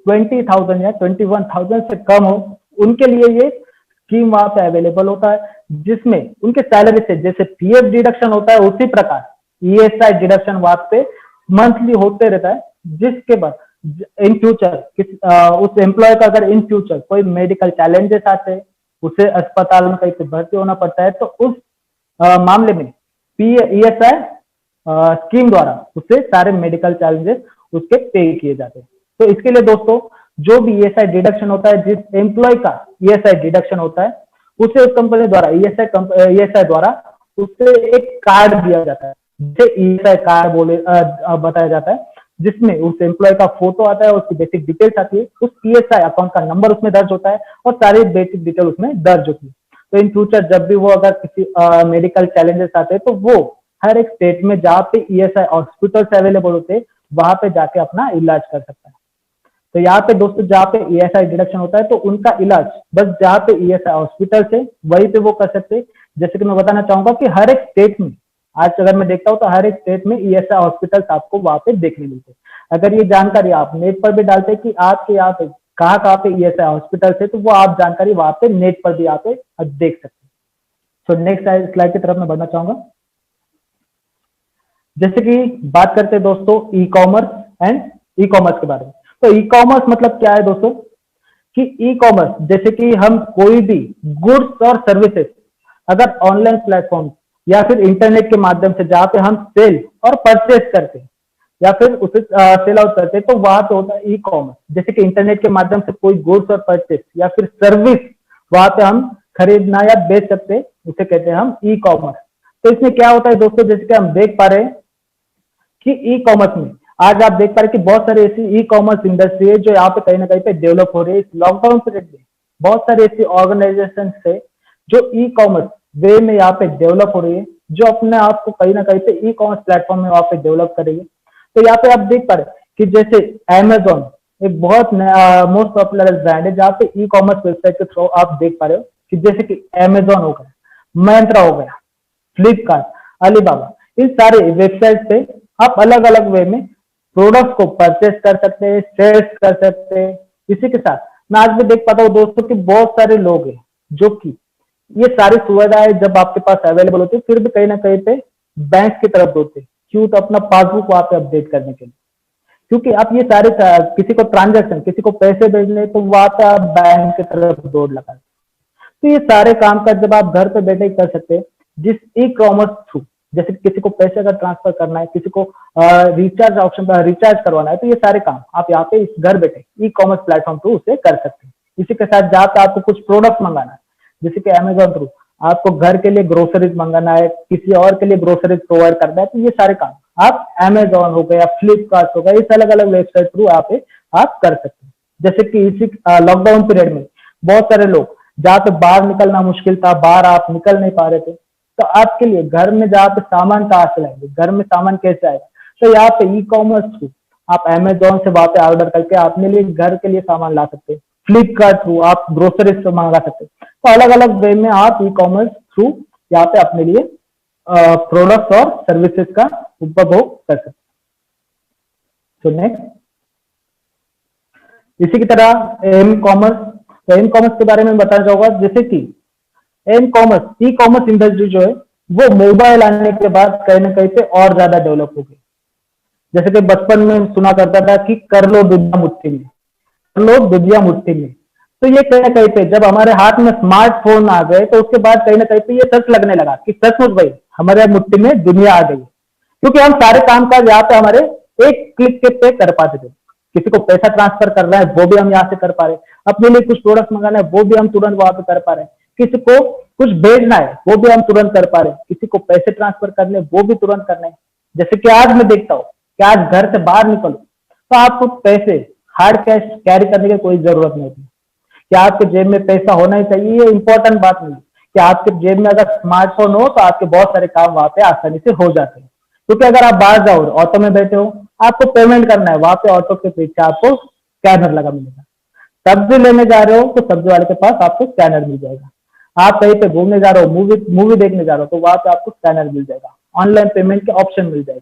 20,000 या 21,000 से कम हो, उनके लिए ये स्कीम वहां पे अवेलेबल होता है, जिसमें उनके सैलरी से जैसे पीएफ डिडक्शन होता है उसी प्रकार ईएसआई डिडक्शन वहां पे मंथली होते रहता है। जिसके बाद इन फ्यूचर उस एम्प्लॉय का अगर इन फ्यूचर कोई मेडिकल चैलेंजेस आते हैं, उसे अस्पताल में कहीं पे भर्ती होना पड़ता है, तो उस मामले में ईएसआई स्कीम द्वारा उससे सारे मेडिकल चैलेंजेस उसके पे किए जाते हैं। तो इसके लिए दोस्तों जो भी ईएसआई डिडक्शन होता है, जिस एम्प्लॉय का ईएसआई डिडक्शन होता है, उसे उस कंपनी द्वारा ईएसआई द्वारा उसे एक कार्ड दिया जाता है, जिसे ईएसआई कार्ड बताया जाता है, जिसमें उस एम्प्लॉय का फोटो आता है, उसकी बेसिक डिटेल्स आती है, उस ईएसआई अकाउंट का नंबर उसमें दर्ज होता है और सारी बेसिक डिटेल उसमें दर्ज होती है। तो इन फ्यूचर जब भी वो अगर किसी मेडिकल चैलेंजेस आते हैं, तो वो हर एक स्टेट में जहाँ पे ईएसआई हॉस्पिटल्स अवेलेबल होते हैं वहां पे जाके अपना इलाज कर सकता है। तो यहाँ पे दोस्तों जहाँ पे ईएसआई डिडक्शन होता है, तो उनका इलाज बस जहाँ पे ईएसआई हॉस्पिटल से वहीं पे वो कर सकते हैं। जैसे कि मैं बताना चाहूंगा कि हर एक स्टेट में आज अगर मैं देखता हूँ तो हर एक स्टेट में ईएसआई हॉस्पिटल्स आपको वहां पे देखने मिलते हैं। अगर ये जानकारी आप नेट पर भी डालते हैं कि आपके यहाँ पे कहाँ पे ईएसआई हॉस्पिटल है, तो वो आप जानकारी वहां पे नेट पर भी आप देख सकते हैं। तो नेक्स्ट स्लाइड की तरफ मैं बढ़ना चाहूंगा। जैसे कि बात करते हैं दोस्तों ई कॉमर्स एंड ई कॉमर्स के बारे में। तो ई कॉमर्स मतलब क्या है दोस्तों, कि ई कॉमर्स जैसे कि हम कोई भी गुड्स और सर्विसेज अगर ऑनलाइन प्लेटफॉर्म या फिर इंटरनेट के माध्यम से जहाँ पे हम सेल और परचेज करते हैं या फिर उसे सेल आउट करते हैं, तो वहां पे होता है ई कॉमर्स। जैसे कि इंटरनेट के माध्यम से कोई गुड्स और परचेज या फिर सर्विस वहां पे हम खरीदना या बेच सकते हैं, उसे कहते हैं हम ई कॉमर्स। तो इसमें क्या होता है दोस्तों, जैसे कि हम देख पा रहे हैं कि ई कॉमर्स में आज आप देख पा रहे हैं कि बहुत सारी ऐसी ई कॉमर्स इंडस्ट्री है जो यहाँ पे कहीं ना कहीं पे डेवलप हो रही है। इस लॉकडाउन पीरियड में बहुत सारी ऐसी ऑर्गेनाइजेशन है जो ई कॉमर्स वे में यहाँ पे डेवलप हो रही है, जो अपने आप को कहीं ना कहीं पे ई कॉमर्स प्लेटफॉर्म में वहां पे डेवलप करेगी। तो यहाँ पे आप देख पा रहे कि जैसे अमेजोन एक बहुत मोस्ट पॉपुलर ब्रांड है, जहाँ पे ई कॉमर्स वेबसाइट के थ्रू आप देख पा रहे हो कि जैसे कि अमेजोन हो गया, Myntra हो गया, फ्लिपकार्ट, अलीबाबा, इन सारे वेबसाइट पे आप अलग अलग वे में प्रोडक्ट्स को परचेस कर सकते हैं, सेल्स कर सकते हैं। इसी के साथ मैं आज भी देख पाता हूँ दोस्तों कि बहुत सारे लोग हैं जो कि ये सारी सुविधाएं जब आपके पास अवेलेबल होती है फिर भी कहीं ना कहीं पे बैंक की तरफ दौड़ते हैं। क्यों? तो अपना पासबुक वहां पे अपडेट करने के लिए। क्योंकि आप ये सारे किसी को ट्रांजैक्शन, किसी को पैसे भेजने, तो वहां पे आप बैंक की तरफ दौड़ लगाते। तो ये सारे काम का जब आप घर पे बैठे ही कर सकते हैं जिस ई कॉमर्स थ्रू, जैसे किसी को पैसे का ट्रांसफर करना है, किसी को रिचार्ज ऑप्शन पर रिचार्ज करवाना है, तो ये सारे काम आप यहाँ पे इस घर बैठे ई कॉमर्स प्लेटफॉर्म थ्रू उसे कर सकते हैं। इसी के साथ जहाँ पे आपको कुछ प्रोडक्ट मंगाना है, जैसे कि अमेजोन थ्रू आपको घर के लिए ग्रोसरीज मंगाना है, किसी और के लिए ग्रोसरीज प्रोवाइड करना है, तो ये सारे काम आप अमेजोन हो गया, फ्लिपकार्ट हो गया, इस अलग अलग वेबसाइट थ्रू आप कर सकते हैं। जैसे कि इसी लॉकडाउन पीरियड में बहुत सारे लोग जहाँ पे बाहर निकलना मुश्किल था, बाहर आप निकल नहीं पा रहे थे, तो आपके लिए घर में जहाँ पे सामान कहाँ से लाएंगे, घर में सामान कैसे आएगा, तो यहाँ पे ई कॉमर्स थ्रू आप अमेजोन से वहां पे ऑर्डर करके अपने लिए घर के लिए सामान ला सकते हैं। फ्लिपकार्ट थ्रू आप ग्रोसरीज से मंगा सकते हैं। तो अलग अलग वे में आप ई कॉमर्स थ्रू यहाँ पे अपने लिए प्रोडक्ट्स और सर्विसेज का उपभोग कर सकते हैं। तो नेक्स्ट, इसी की तरह एम कॉमर्स, तो एम कॉमर्स के बारे में बताना चाहूंगा। जैसे कि m commerce, e commerce industry जो है वो मोबाइल आने के बाद कहीं ना कहीं पे और ज्यादा डेवलप हो गई। जैसे कि बचपन में सुना करता था कि कर लो दुनिया मुट्ठी में, कर लो दुनिया मुट्ठी में, तो ये कहीं ना कहीं पे जब हमारे हाथ में स्मार्टफोन आ गए तो उसके बाद कहीं ना कहीं पे ये सच लगने लगा कि सचमुच भाई हमारे मुट्ठी में दुनिया आ गई। क्योंकि हम सारे काम काज यहाँ पे हमारे एक क्लिक के पे कर पाते थे। किसी को पैसा ट्रांसफर करना है वो भी हम यहाँ से कर पा रहे हैं, अपने लिए कुछ प्रोडक्ट मंगाना है वो भी हम तुरंत वहां पे कर पा रहे हैं, किसी को कुछ भेजना है वो भी हम तुरंत कर पा रहे हैं, किसी को पैसे ट्रांसफर करने वो भी तुरंत करना है। जैसे कि आज मैं देखता हूँ कि आज घर से बाहर निकलो तो आपको पैसे हार्ड कैश कैरी करने की कोई जरूरत नहीं होती। क्या आपके जेब में पैसा होना ही चाहिए, ये इंपॉर्टेंट बात नहीं है। कि आपके जेब में अगर स्मार्टफोन हो तो आपके बहुत सारे काम वहां पे आसानी से हो जाते हैं। क्योंकि अगर आप बाहर जाओ, ऑटो में बैठे हो, आपको पेमेंट करना है, वहां पे ऑटो के पीछे आपको स्कैनर लगा मिलेगा। सब्जी लेने जा रहे हो तो सब्जी वाले के पास आपको स्कैनर मिल जाएगा। आप कहीं पे घूमने जा रहे हो, मूवी देखने जा रहे हो, तो वहां पे आपको स्कैनर मिल जाएगा, ऑनलाइन पेमेंट के ऑप्शन मिल जाएगी।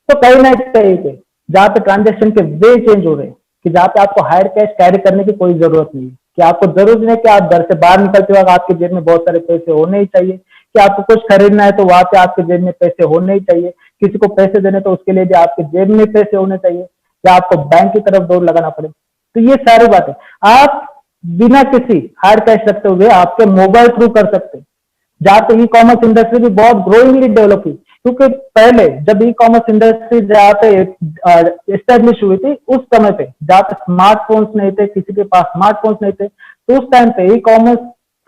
तो कहीं ना कहीं पे जहाँ पे ट्रांजेक्शन के वे चेंज हो रहे हैं, कि जहाँ पे आपको हायर कैश कैरी करने की कोई जरूरत नहीं है, कि आपको जरूरी नहीं कि आप घर से बाहर निकलते वक्त आपके जेब में बहुत सारे पैसे होने ही चाहिए, कि आपको कुछ खरीदना है तो वहां पे आपके जेब में पैसे होने ही चाहिए, किसी को पैसे देने तो उसके लिए भी आपके जेब में पैसे होने चाहिए, या आपको बैंक की तरफ दौड़ लगाना पड़े। तो ये सारी बातें आप बिना किसी हार्ड कैश रखते हुए आपके मोबाइल थ्रू कर सकते हैं। जहाँ पे ई कॉमर्स इंडस्ट्री भी बहुत ग्रोइंगली डेवलप हुई। क्योंकि पहले जब ई कॉमर्स इंडस्ट्री जहाँ पे एस्टेब्लिश हुई थी उस समय पे जहाँ पे स्मार्टफोन्स नहीं थे, किसी के पास स्मार्टफोन्स नहीं थे, तो उस टाइम पे ई कॉमर्स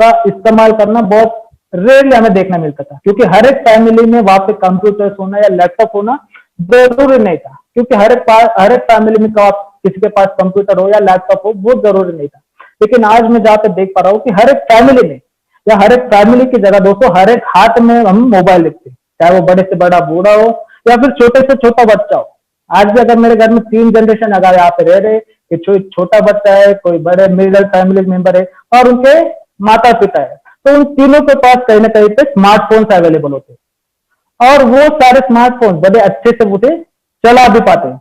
का इस्तेमाल करना बहुत रेयरली हमें देखना मिलता था। क्योंकि हर एक फैमिली में वहां पे कंप्यूटर्स होना या लैपटॉप होना जरूरी नहीं था। क्योंकि हर एक फैमिली में किसी के पास कंप्यूटर हो या लैपटॉप हो वो जरूरी नहीं था। लेकिन आज मैं जहाँ पे देख पा रहा हूँ कि हर एक फैमिली में या हर एक फैमिली की जगह दोस्तों हर एक हाथ में हम मोबाइल देखते हैं, चाहे वो बड़े से बड़ा बूढ़ा हो या फिर छोटे से छोटा बच्चा हो। आज भी अगर मेरे घर में 3 जनरेशन अगर यहाँ पे रह रहे कि छोटा बच्चा है, कोई बड़े मिडिल फैमिली मेंबर है और उनके माता पिता है, तो उन तीनों के पास कहीं ना कहीं पे स्मार्टफोन्स अवेलेबल होते हैं और वो सारे स्मार्टफोन बड़े अच्छे से उसे चला भी पाते हैं।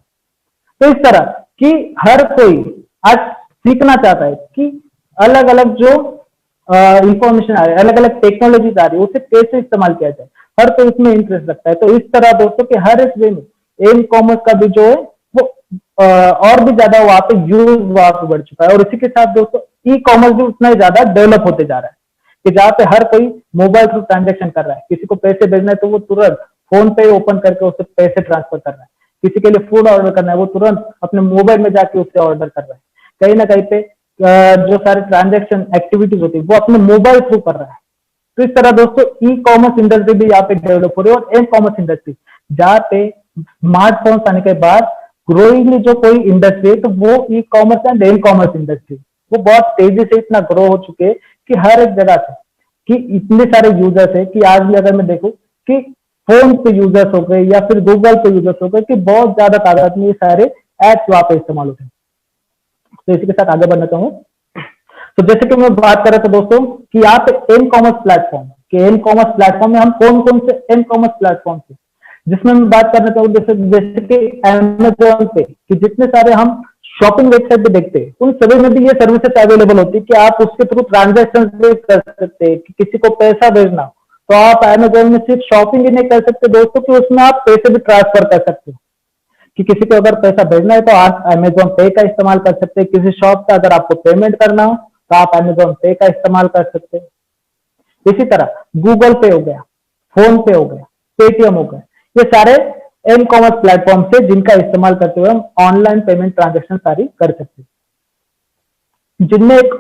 तो इस तरह कि हर कोई आज सीखना चाहता है कि अलग अलग जो इंफॉर्मेशन आ रही है, अलग अलग टेक्नोलॉजीज आ रही है, उसे कैसे इस्तेमाल किया जाए, हर कोई इसमें इंटरेस्ट रखता है। तो इस तरह दोस्तों के हर एक वे में ई कॉमर्स का भी जो है वो और भी ज्यादा वहां पे यूज वहां पे बढ़ चुका है। और इसी के साथ दोस्तों ई कॉमर्स भी उतना ही ज्यादा डेवलप होते जा रहा है कि जहाँ पे हर कोई मोबाइल थ्रू ट्रांजेक्शन कर रहा है। किसी को पैसे भेजना है तो वो तुरंत फोन पे ओपन करके उसे पैसे ट्रांसफर कर रहा है, किसी के लिए फूड ऑर्डर करना है वो तुरंत अपने मोबाइल में जाके उसे ऑर्डर कर रहा है। कहीं ना कहीं पे जो सारे ट्रांजेक्शन एक्टिविटीज होती है वो अपने मोबाइल थ्रू कर रहा है। तो इस तरह दोस्तों ई कॉमर्स इंडस्ट्री भी यहाँ पे डेवलप हो रही है। और एम कॉमर्स इंडस्ट्री जहाँ पे स्मार्टफोन्स आने के बाद ग्रोइंगली जो कोई इंडस्ट्री है तो वो e commerce and m commerce industry वो बहुत तेजी से इतना ग्रो हो चुके हैं कि हर एक जगह से कि इतने सारे यूजर्स है कि आज भी अगर मैं देखूं कि फोन पे यूजर्स हो गए या फिर गूगल पे यूजर्स हो गए कि बहुत ज्यादा तादाद में ये सारे एप्स वहां पे इस्तेमाल होते हैं। तो इसी के साथ आगे बढ़ना चाहूंगा। तो जैसे कि मैं बात कर रहा था दोस्तों कि यहाँ पे एम कॉमर्स प्लेटफॉर्म में हम कौन कौन से एम कॉमर्स प्लेटफॉर्म से जिसमें मैं बात करना चाहूँ जैसे जैसे कि अमेजोन पे कि जितने सारे हम शॉपिंग वेबसाइट पे देखते हैं उन सभी में भी ये सर्विसेज अवेलेबल होती है कि आप उसके थ्रू ट्रांजेक्शन भी कर सकते हैं कि किसी को पैसा भेजना तो आप अमेजोन में सिर्फ शॉपिंग ही नहीं कर सकते दोस्तों कि उसमें आप पैसे भी ट्रांसफर कर सकते हो कि किसी को अगर पैसा भेजना है तो आप अमेजोन पे का इस्तेमाल कर सकते हैं। किसी शॉप का अगर आपको पेमेंट करना हो तो आप अमेजोन पे का इस्तेमाल कर सकते हैं। इसी तरह गूगल पे हो गया, फोन पे हो गया, पेटीएम हो गया, ये सारे ई कॉमर्स प्लेटफॉर्म से जिनका इस्तेमाल करते हुए हम ऑनलाइन पेमेंट ट्रांजेक्शन सारी कर सकते हैं। जिनमें एक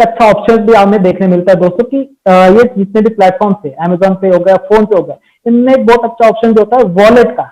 अच्छा ऑप्शन भी हमें देखने मिलता है दोस्तों कि ये जितने भी प्लेटफॉर्म है अमेजोन पे हो गया, फोन पे हो गया, इनमें एक बहुत अच्छा ऑप्शन जो होता है वॉलेट का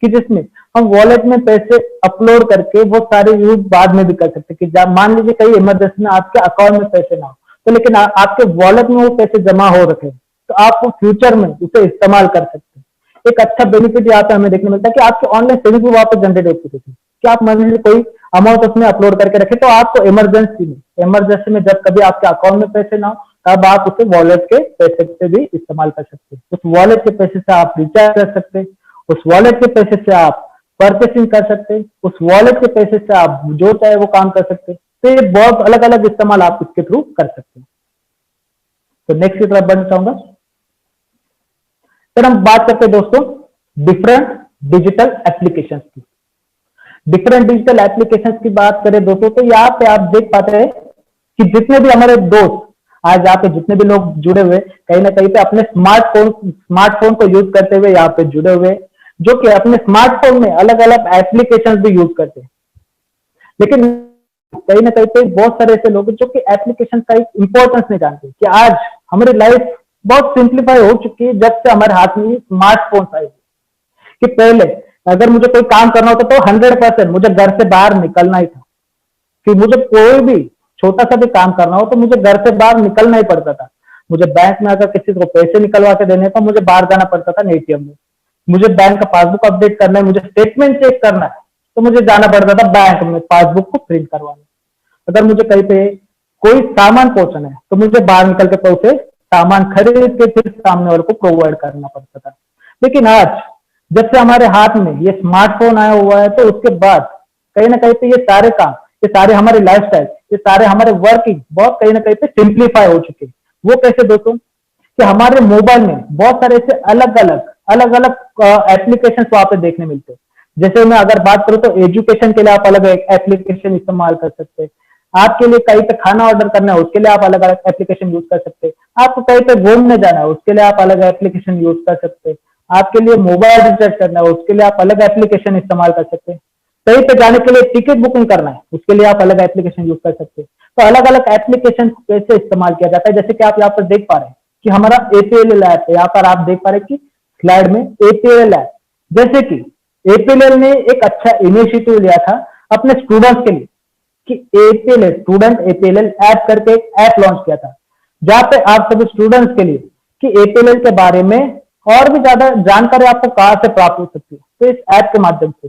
कि जिसमें हम वॉलेट में पैसे अपलोड करके वो सारे यूज बाद में भी कर सकते हैं कि मान लीजिए कहीं इमरजेंसी में आपके अकाउंट में पैसे ना हो तो लेकिन आपके वॉलेट में वो पैसे जमा हो रखे तो आप फ्यूचर में उसे इस्तेमाल कर सकते हैं। एक अच्छा बेनिफिट यहाँ पे हमें देखने मिलता है कि आपकी ऑनलाइन सेविंग भी वहां पर जनरेट होती है कि आप मान लीजिए कोई अमाउंट उसमें अपलोड करके रखे तो आपको इमरजेंसी में जब कभी आपके अकाउंट में पैसे ना हो तब आप उसे वॉलेट के पैसे से भी इस्तेमाल कर सकते हैं। उस वॉलेट के पैसे से आप रिचार्ज कर सकते हैं, उस वॉलेट के पैसे से आप परचेसिंग कर सकते हैं, उस वॉलेट के पैसे से आप जो चाहे वो काम कर सकते हैं। तो ये बहुत अलग अलग इस्तेमाल आप इसके थ्रू कर सकते हैं। तो नेक्स्ट की तरफ बढ़ना चाहूंगा। फिर हम बात करते हैं दोस्तों डिफरेंट डिजिटल एप्लीकेशंस की। डिफरेंट डिजिटल एप्लीकेशंस की बात करें दोस्तों तो यहाँ पे आप देख पाते हैं कि जितने भी हमारे दोस्त आज यहाँ पे जितने भी लोग जुड़े हुए कहीं ना कहीं पे अपने स्मार्टफोन को यूज करते हुए यहाँ पे जुड़े हुए जो कि अपने स्मार्टफोन में अलग अलग एप्लीकेशन भी यूज करते हैं। लेकिन कहीं ना कहीं पे बहुत सारे ऐसे लोग जो कि एप्लीकेशन का एक इंपॉर्टेंस नहीं जानते कि आज हमारी लाइफ बहुत सिंप्लीफाई हो चुकी है जब से हमारे हाथ में स्मार्टफोन आए कि पहले अगर मुझे कोई काम करना होता तो 100% मुझे घर से बाहर निकलना ही था कि मुझे कोई भी छोटा सा भी काम करना हो तो मुझे घर से बाहर निकलना ही पड़ता था। मुझे बैंक में अगर किसी को पैसे निकलवा के देने तो मुझे बाहर जाना पड़ता था एटीएम में। मुझे बैंक का पासबुक अपडेट करना है, मुझे स्टेटमेंट चेक करना है तो मुझे जाना पड़ता था बैंक में पासबुक को प्रिंट करवाने। अगर मुझे कहीं पे कोई सामान पहुंचाना है तो मुझे बाहर निकल के उसे सामान खरीद के फिर सामने वाले को प्रोवाइड करना पड़ता था। लेकिन आज जब से हमारे हाथ में ये स्मार्टफोन आया हुआ है तो उसके बाद कहीं ना कहीं पे ये सारे काम, ये सारे हमारे लाइफस्टाइल, ये सारे हमारे वर्किंग बहुत कहीं ना कहीं पे सिंप्लीफाई हो चुके हैं। वो कैसे दोस्तों कि हमारे मोबाइल में बहुत सारे ऐसे अलग अलग एप्लीकेशन वहां पे देखने मिलते हैं। जैसे मैं अगर बात करूं तो एजुकेशन के लिए आप अलग एप्लीकेशन इस्तेमाल कर सकते हैं। आपके लिए कहीं पे खाना ऑर्डर करना है उसके लिए आप अलग अलग एप्लीकेशन यूज कर सकते हैं। आपको कहीं पे घूमने जाना है उसके लिए आप अलग एप्लीकेशन यूज कर सकते हैं। आपके लिए मोबाइल रिचार्ज करना है उसके लिए आप अलग एप्लीकेशन इस्तेमाल कर सकते हैं। कहीं पे जाने के लिए टिकट बुकिंग करना है उसके लिए आप अलग एप्लीकेशन यूज कर सकते हैं। तो अलग अलग एप्लीकेशन कैसे इस्तेमाल किया जाता है जैसे कि आप यहाँ पर देख पा रहे हैं कि हमारा एपीएलएल ऐप है। यहाँ पर आप देख पा रहे हैं कि स्लाइड में एपीएलएल ऐप, जैसे कि एपीएलएल ने एक अच्छा इनिशिएटिव लिया था अपने स्टूडेंट्स के लिए कि एपीएलएल स्टूडेंट एपीएलएल ऐप करके एक ऐप लॉन्च किया था जहां पे आप सभी स्टूडेंट्स के लिए कि एपीएलएल के बारे में और भी ज्यादा जानकारी आपको कहां से प्राप्त हो सकती है। तो इस ऐप के माध्यम से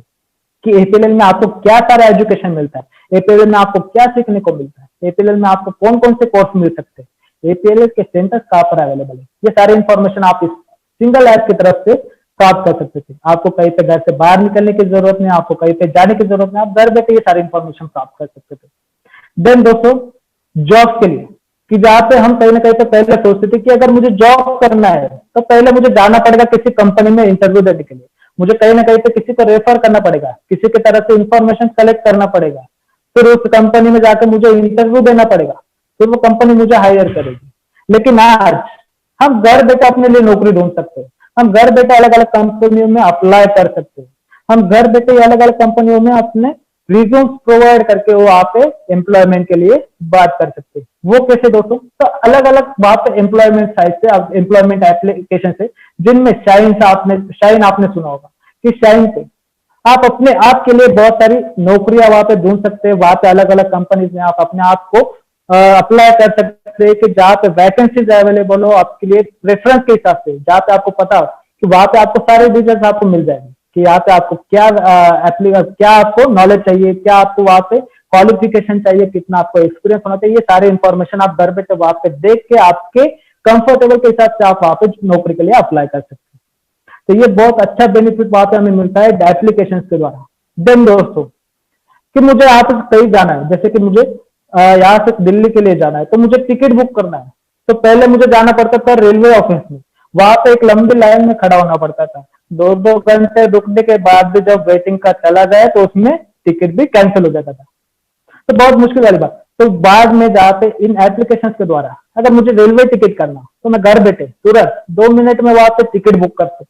कि एपीएलएल में आपको क्या सारा एजुकेशन मिलता है, एपीएलएल में आपको क्या सीखने को मिलता है, एपीएलएल में आपको कौन कौन से कोर्स मिल सकते हैं, एपीएलएल के सेंटर्स कहां पर अवेलेबल है, ये सारी इंफॉर्मेशन आप इस सिंगल ऐप की तरफ से प्राप्त कर सकते थे। आपको कहीं पे घर से बाहर निकलने की जरूरत नहीं, आपको कहीं पे जाने की जरूरत नहीं, आप घर बैठे ये सारी इंफॉर्मेशन प्राप्त कर सकते थे। देन दोस्तों जॉब के लिए कि जहां पे हम कहीं ना कहीं तो पहले सोचते थे कि अगर मुझे जॉब करना है तो पहले मुझे जाना पड़ेगा किसी कंपनी में इंटरव्यू देने के लिए, मुझे कहीं ना कहीं पे किसी को रेफर करना पड़ेगा, किसी की तरफ से इंफॉर्मेशन कलेक्ट करना पड़ेगा, फिर उस कंपनी में जाकर मुझे इंटरव्यू देना पड़ेगा, फिर वो कंपनी मुझे हायर करेगी। लेकिन आज हम घर बैठे अपने लिए नौकरी ढूंढ सकते हैं, हम घर बैठे अलग अलग कंपनियों में अप्लाई कर सकते हैं, हम घर बैठे अलग अलग कंपनियों में अपने रिज्यूम प्रोवाइड करके वो वहां पे एम्प्लॉयमेंट के लिए बात कर सकते हैं। वो कैसे दोस्तों, तो अलग अलग वहां पे एम्प्लॉयमेंट साइट से, एम्प्लॉयमेंट एप्लीकेशन से, जिनमें शाइन आपने सुना होगा कि शाइन पे आप अपने आप के लिए बहुत सारी नौकरियां वहां पे ढूंढ सकते हैं। वहां पे अलग अलग कंपनीज में आप अपने आप को अप्लाई कर सकते हैं कि जहाँ पे वैकेंसीज अवेलेबल हो आपके लिए रेफरेंस के हिसाब से, जहाँ पे आपको पता हो कि वहां पे आपको सारे डिटेल्स आपको मिल जाएंगे कि यहाँ पे आपको क्या आपको नॉलेज चाहिए, क्या आपको वहां पे क्वालिफिकेशन चाहिए, कितना आपको एक्सपीरियंस होना चाहिए, ये सारे इंफॉर्मेशन आप घर बैठे वहां पे देख के आपके कंफर्टेबल के हिसाब से आप वहां पे नौकरी के लिए अप्लाई कर सकते हैं। तो ये बहुत अच्छा बेनिफिट वहां पे हमें मिलता है एप्लीकेशन के द्वारा। देन दोस्तों कि मुझे यहाँ पे कहीं जाना है, जैसे कि मुझे यहाँ से दिल्ली के लिए जाना है, तो मुझे टिकट बुक करना है। तो पहले मुझे जाना पड़ता था रेलवे ऑफिस में, वहां पे एक लंबी लाइन में खड़ा होना पड़ता था, 2-2 घंटे रुकने के बाद भी जब वेटिंग का चला जाए तो उसमें टिकट भी कैंसिल हो जाता था। तो बहुत मुश्किल वाली बात। तो बाद में जहाँ पे इन एप्लीकेशन के द्वारा अगर मुझे रेलवे टिकट करना तो मैं घर बैठे तुरंत 2 मिनट में वहां पे टिकट बुक कर सकता।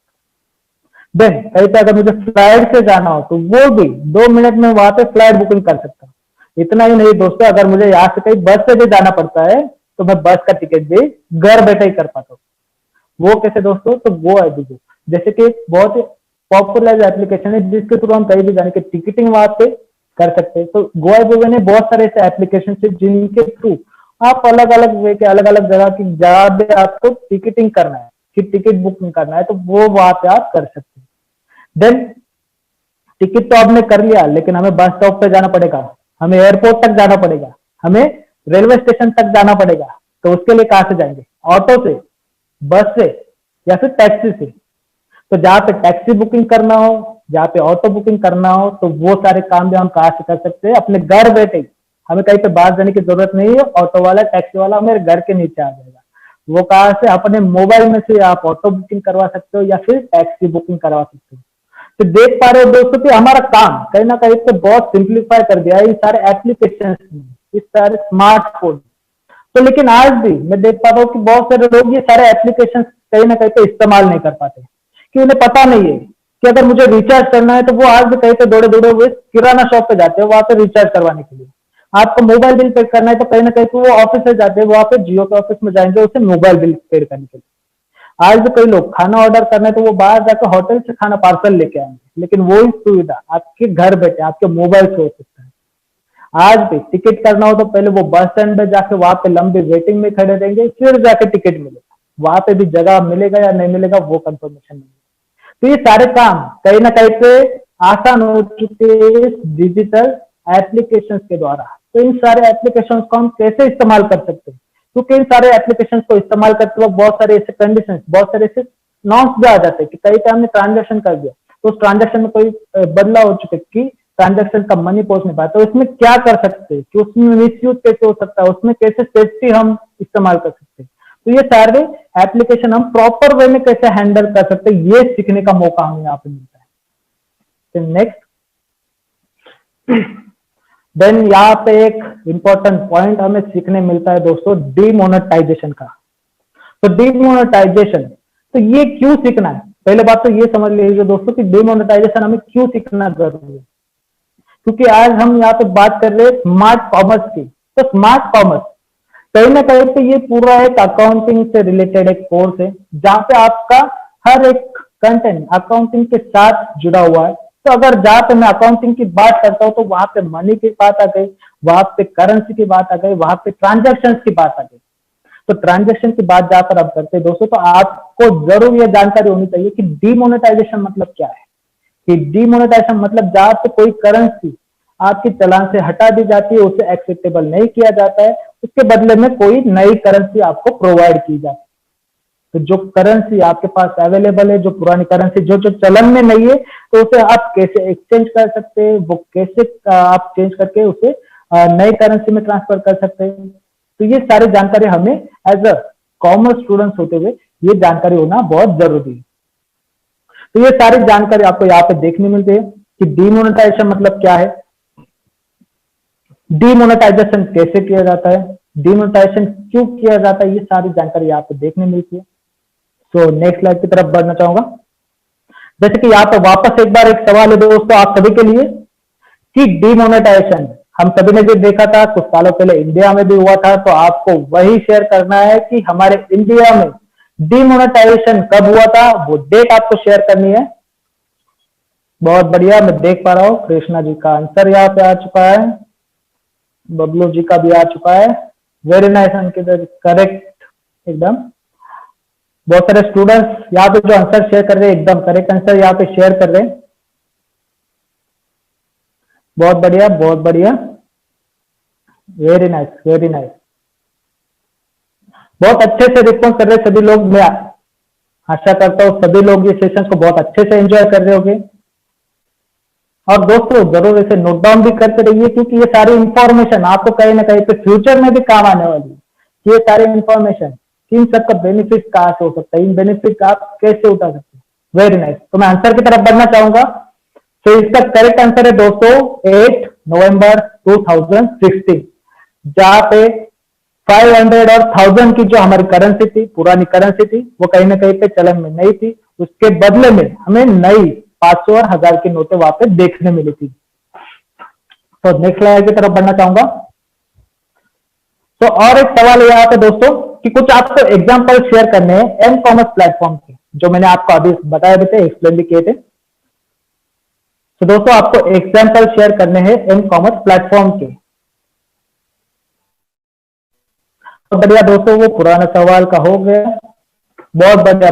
देन कहीं पे अगर मुझे फ्लाइट से जाना हो तो वो भी 2 मिनट में वहां पे फ्लाइट बुकिंग कर सकता हूँ। इतना ही नहीं दोस्तों, अगर मुझे यहाँ से कहीं बस से भी जाना पड़ता है तो मैं बस का टिकट भी घर बैठे ही कर पाता हूँ। वो कैसे दोस्तों? तो वो है बिजू, जैसे कि बहुत ही पॉपुलर एप्लीकेशन है जिसके थ्रू हम कहीं भी जाने की टिकटिंग वहां पे कर सकते हैं। तो गोइबिबो ने बहुत सारे ऐसे एप्लीकेशन है जिनके थ्रू आप अलग अलग वे के अलग अलग जगह की जहाँ पे आपको टिकटिंग करना है, कि टिकट बुकिंग करना है, तो वो वहां पे आप कर सकते हैं। देन टिकट तो आपने कर लिया, लेकिन हमें बस स्टॉप पे जाना पड़ेगा, हमें एयरपोर्ट तक जाना पड़ेगा, हमें रेलवे स्टेशन तक जाना पड़ेगा। तो उसके लिए कहां से जाएंगे? ऑटो से, बस से, या फिर टैक्सी से। तो जहाँ पे टैक्सी बुकिंग करना हो, जहाँ पे ऑटो बुकिंग करना हो, तो वो सारे काम भी हम कहाँ से कर सकते हैं? अपने घर बैठे ही। हमें कहीं पे बाहर जाने की जरूरत नहीं है, ऑटो वाला टैक्सी वाला मेरे घर के नीचे आ जाएगा। वो कहाँ से? अपने मोबाइल में से आप ऑटो बुकिंग करवा सकते हो या फिर टैक्सी बुकिंग करवा सकते हो। तो देख पा रहे हो दोस्तों कि हमारा काम कहीं ना कहीं पे बहुत सिंप्लीफाई कर दिया है इस सारे एप्लीकेशन, इस सारे स्मार्टफोन। तो लेकिन आज भी मैं देख पा रहा हूँ कि बहुत सारे लोग ये सारे एप्लीकेशन कहीं ना कहीं पे इस्तेमाल नहीं कर पाते, कि उन्हें पता नहीं है कि अगर मुझे रिचार्ज करना है तो वो आज भी कहीं पे दौड़े दौड़े हुए किराना शॉप पे जाते हैं वहां पे रिचार्ज करवाने के लिए। आपको मोबाइल बिल पे करना है तो कहीं ना कहीं वो ऑफिस से जाते हैं, वहां पे जियो के ऑफिस में जाएंगे उसे मोबाइल बिल पे करने के लिए। आज भी कई लोग खाना ऑर्डर करना है तो वो बाहर जाकर होटल से खाना पार्सल लेके आएंगे, लेकिन वही सुविधा आपके घर बैठे आपके मोबाइल से हो सकता है। आज भी टिकट करना हो तो पहले वो बस स्टैंड में जाके वहां पे लंबी वेटिंग में खड़े रहेंगे, फिर जाके टिकट मिलेगा। वहां पे भी जगह मिलेगा या नहीं मिलेगा वो कंफर्मेशन नहीं। तो ये सारे काम कहीं ना कहीं पे आसान हो चुके हैं डिजिटल एप्लीकेशन के द्वारा। तो इन सारे एप्लीकेशन को हम कैसे इस्तेमाल कर सकते हैं? क्योंकि इन सारे एप्लीकेशन को इस्तेमाल करते वक्त बहुत सारे ऐसे कंडीशन, बहुत सारे ऐसे नॉर्म्स भी आ जाते हैं कि कई टाइम हमने ट्रांजेक्शन कर दिया तो उस ट्रांजेक्शन में कोई बदलाव हो चुके कि ट्रांजेक्शन का मनी पहुंच नहीं पाया, तो इसमें क्या कर सकते हैं, कि उसमें मिसयूज कैसे हो सकता है, उसमें कैसे सेफ्टी हम इस्तेमाल कर सकते हैं। तो ये सारे एप्लीकेशन हम प्रॉपर वे में कैसे हैंडल कर सकते हैं, ये सीखने का मौका हमें यहाँ पे मिलता है। नेक्स्ट देन यहाँ पे एक इंपॉर्टेंट पॉइंट हमें सीखने मिलता है दोस्तों, डीमोनेटाइजेशन का। तो डीमोनेटाइजेशन, तो ये क्यों सीखना है? पहले बात तो ये समझ लीजिए दोस्तों कि डीमोनेटाइजेशन हमें क्यों सीखना जरूरी है। क्योंकि आज हम यहाँ पे बात कर रहे हैं स्मार्ट कॉमर्स की। तो स्मार्ट कॉमर्स कहीं ना कहीं पे ये पूरा एक अकाउंटिंग से रिलेटेड एक कोर्स है, जहाँ पे आपका हर एक कंटेंट अकाउंटिंग के साथ जुड़ा हुआ है। तो अगर जहाँ पे मैं अकाउंटिंग की बात करता हूँ तो वहां पे मनी की बात आ गई, वहां पे करेंसी की बात आ गई, वहां पे ट्रांजेक्शन की बात आ गई। तो ट्रांजेक्शन की बात जहां पर आप करते हैं दोस्तों, तो आपको जरूर यह जानकारी होनी चाहिए कि डीमोनेटाइजेशन मतलब क्या है। कि डीमोनेटाइजेशन मतलब जहां पे कोई करेंसी आपकी चालान से हटा दी जाती है, उसे एक्सेप्टेबल नहीं किया जाता है, उसके बदले में कोई नई करेंसी आपको प्रोवाइड की जाती है। तो जो करेंसी आपके पास अवेलेबल है, जो पुरानी करेंसी जो जो चलन में नहीं है, तो उसे आप कैसे एक्सचेंज कर सकते हैं, वो कैसे आप चेंज करके उसे नई करेंसी में ट्रांसफर कर सकते हैं। तो ये सारी जानकारी हमें एज अ कॉमर्स स्टूडेंट्स होते हुए ये जानकारी होना बहुत जरूरी है। तो ये सारी जानकारी आपको यहाँ पे देखने मिलती है कि डीमोनेटाइजेशन मतलब क्या है, डीमोनेटाइजेशन कैसे किया जाता है, डीमोनेटाइजेशन क्यों किया जाता है, ये सारी जानकारी यहाँ पे देखने मिलती है। सो नेक्स्ट स्लाइड की तरफ बढ़ना चाहूंगा। जैसे कि यहाँ पे वापस एक बार एक सवाल है दोस्तों आप सभी के लिए कि डीमोनेटाइजेशन हम सभी ने भी देखा था, कुछ सालों पहले इंडिया में भी हुआ था। तो आपको वही शेयर करना है कि हमारे इंडिया में डीमोनेटाइजेशन कब हुआ था, वो डेट आपको शेयर करनी है। बहुत बढ़िया, मैं देख पा रहा हूँ कृष्णा जी का आंसर यहाँ पे आ चुका है, बबलू जी का भी आ चुका है। वेरी नाइस अंकित, करेक्ट एकदम। बहुत सारे स्टूडेंट्स यहाँ पे जो आंसर शेयर कर रहे हैं एकदम करेक्ट आंसर यहाँ पे शेयर कर रहे हैं। बहुत बढ़िया बहुत बढ़िया, वेरी नाइस वेरी नाइस, बहुत अच्छे से रिस्पॉन्स कर रहे हैं सभी लोग। मैं आशा करता हूँ सभी लोग ये सेशन को बहुत अच्छे से एंजॉय कर रहे होंगे। और दोस्तों जरूर इसे नोट डाउन भी करते रहिए, क्योंकि ये सारी इंफॉर्मेशन आपको कहीं ना कहीं पे फ्यूचर में भी काम आने वाली है। ये सारी इंफॉर्मेशन, इन सबका बेनिफिट कहाँ से हो सकता है, इन बेनिफिट आप कैसे उठा सकते हैं। Very nice. तो मैं आंसर की तरफ बढ़ना चाहूंगा। तो इसका करेक्ट आंसर है दोस्तों 8 नवंबर 2016, जहां पे 500 और 1000 की जो हमारी करेंसी थी, पुरानी करेंसी थी, वो कहीं ना कहीं पे चलन में नहीं थी। उसके बदले में हमें नई 500 और 1000 की नोटें वहां पे देखने मिली थी। तो नेक्स्ट स्लाइड की तरफ बढ़ना चाहूंगा। तो और एक सवाल यहाँ पे दोस्तों कि कुछ आपको एग्जाम्पल शेयर करने हैं एम कॉमर्स प्लेटफॉर्म के, जो मैंने आपको अभी बताए भी थे, एक्सप्लेन भी किए थे। तो दोस्तों आपको एग्जाम्पल शेयर करने हैं एम कॉमर्स प्लेटफॉर्म के। तो बढ़िया दोस्तों, वो पुराना सवाल का हो गया, बहुत बढ़िया,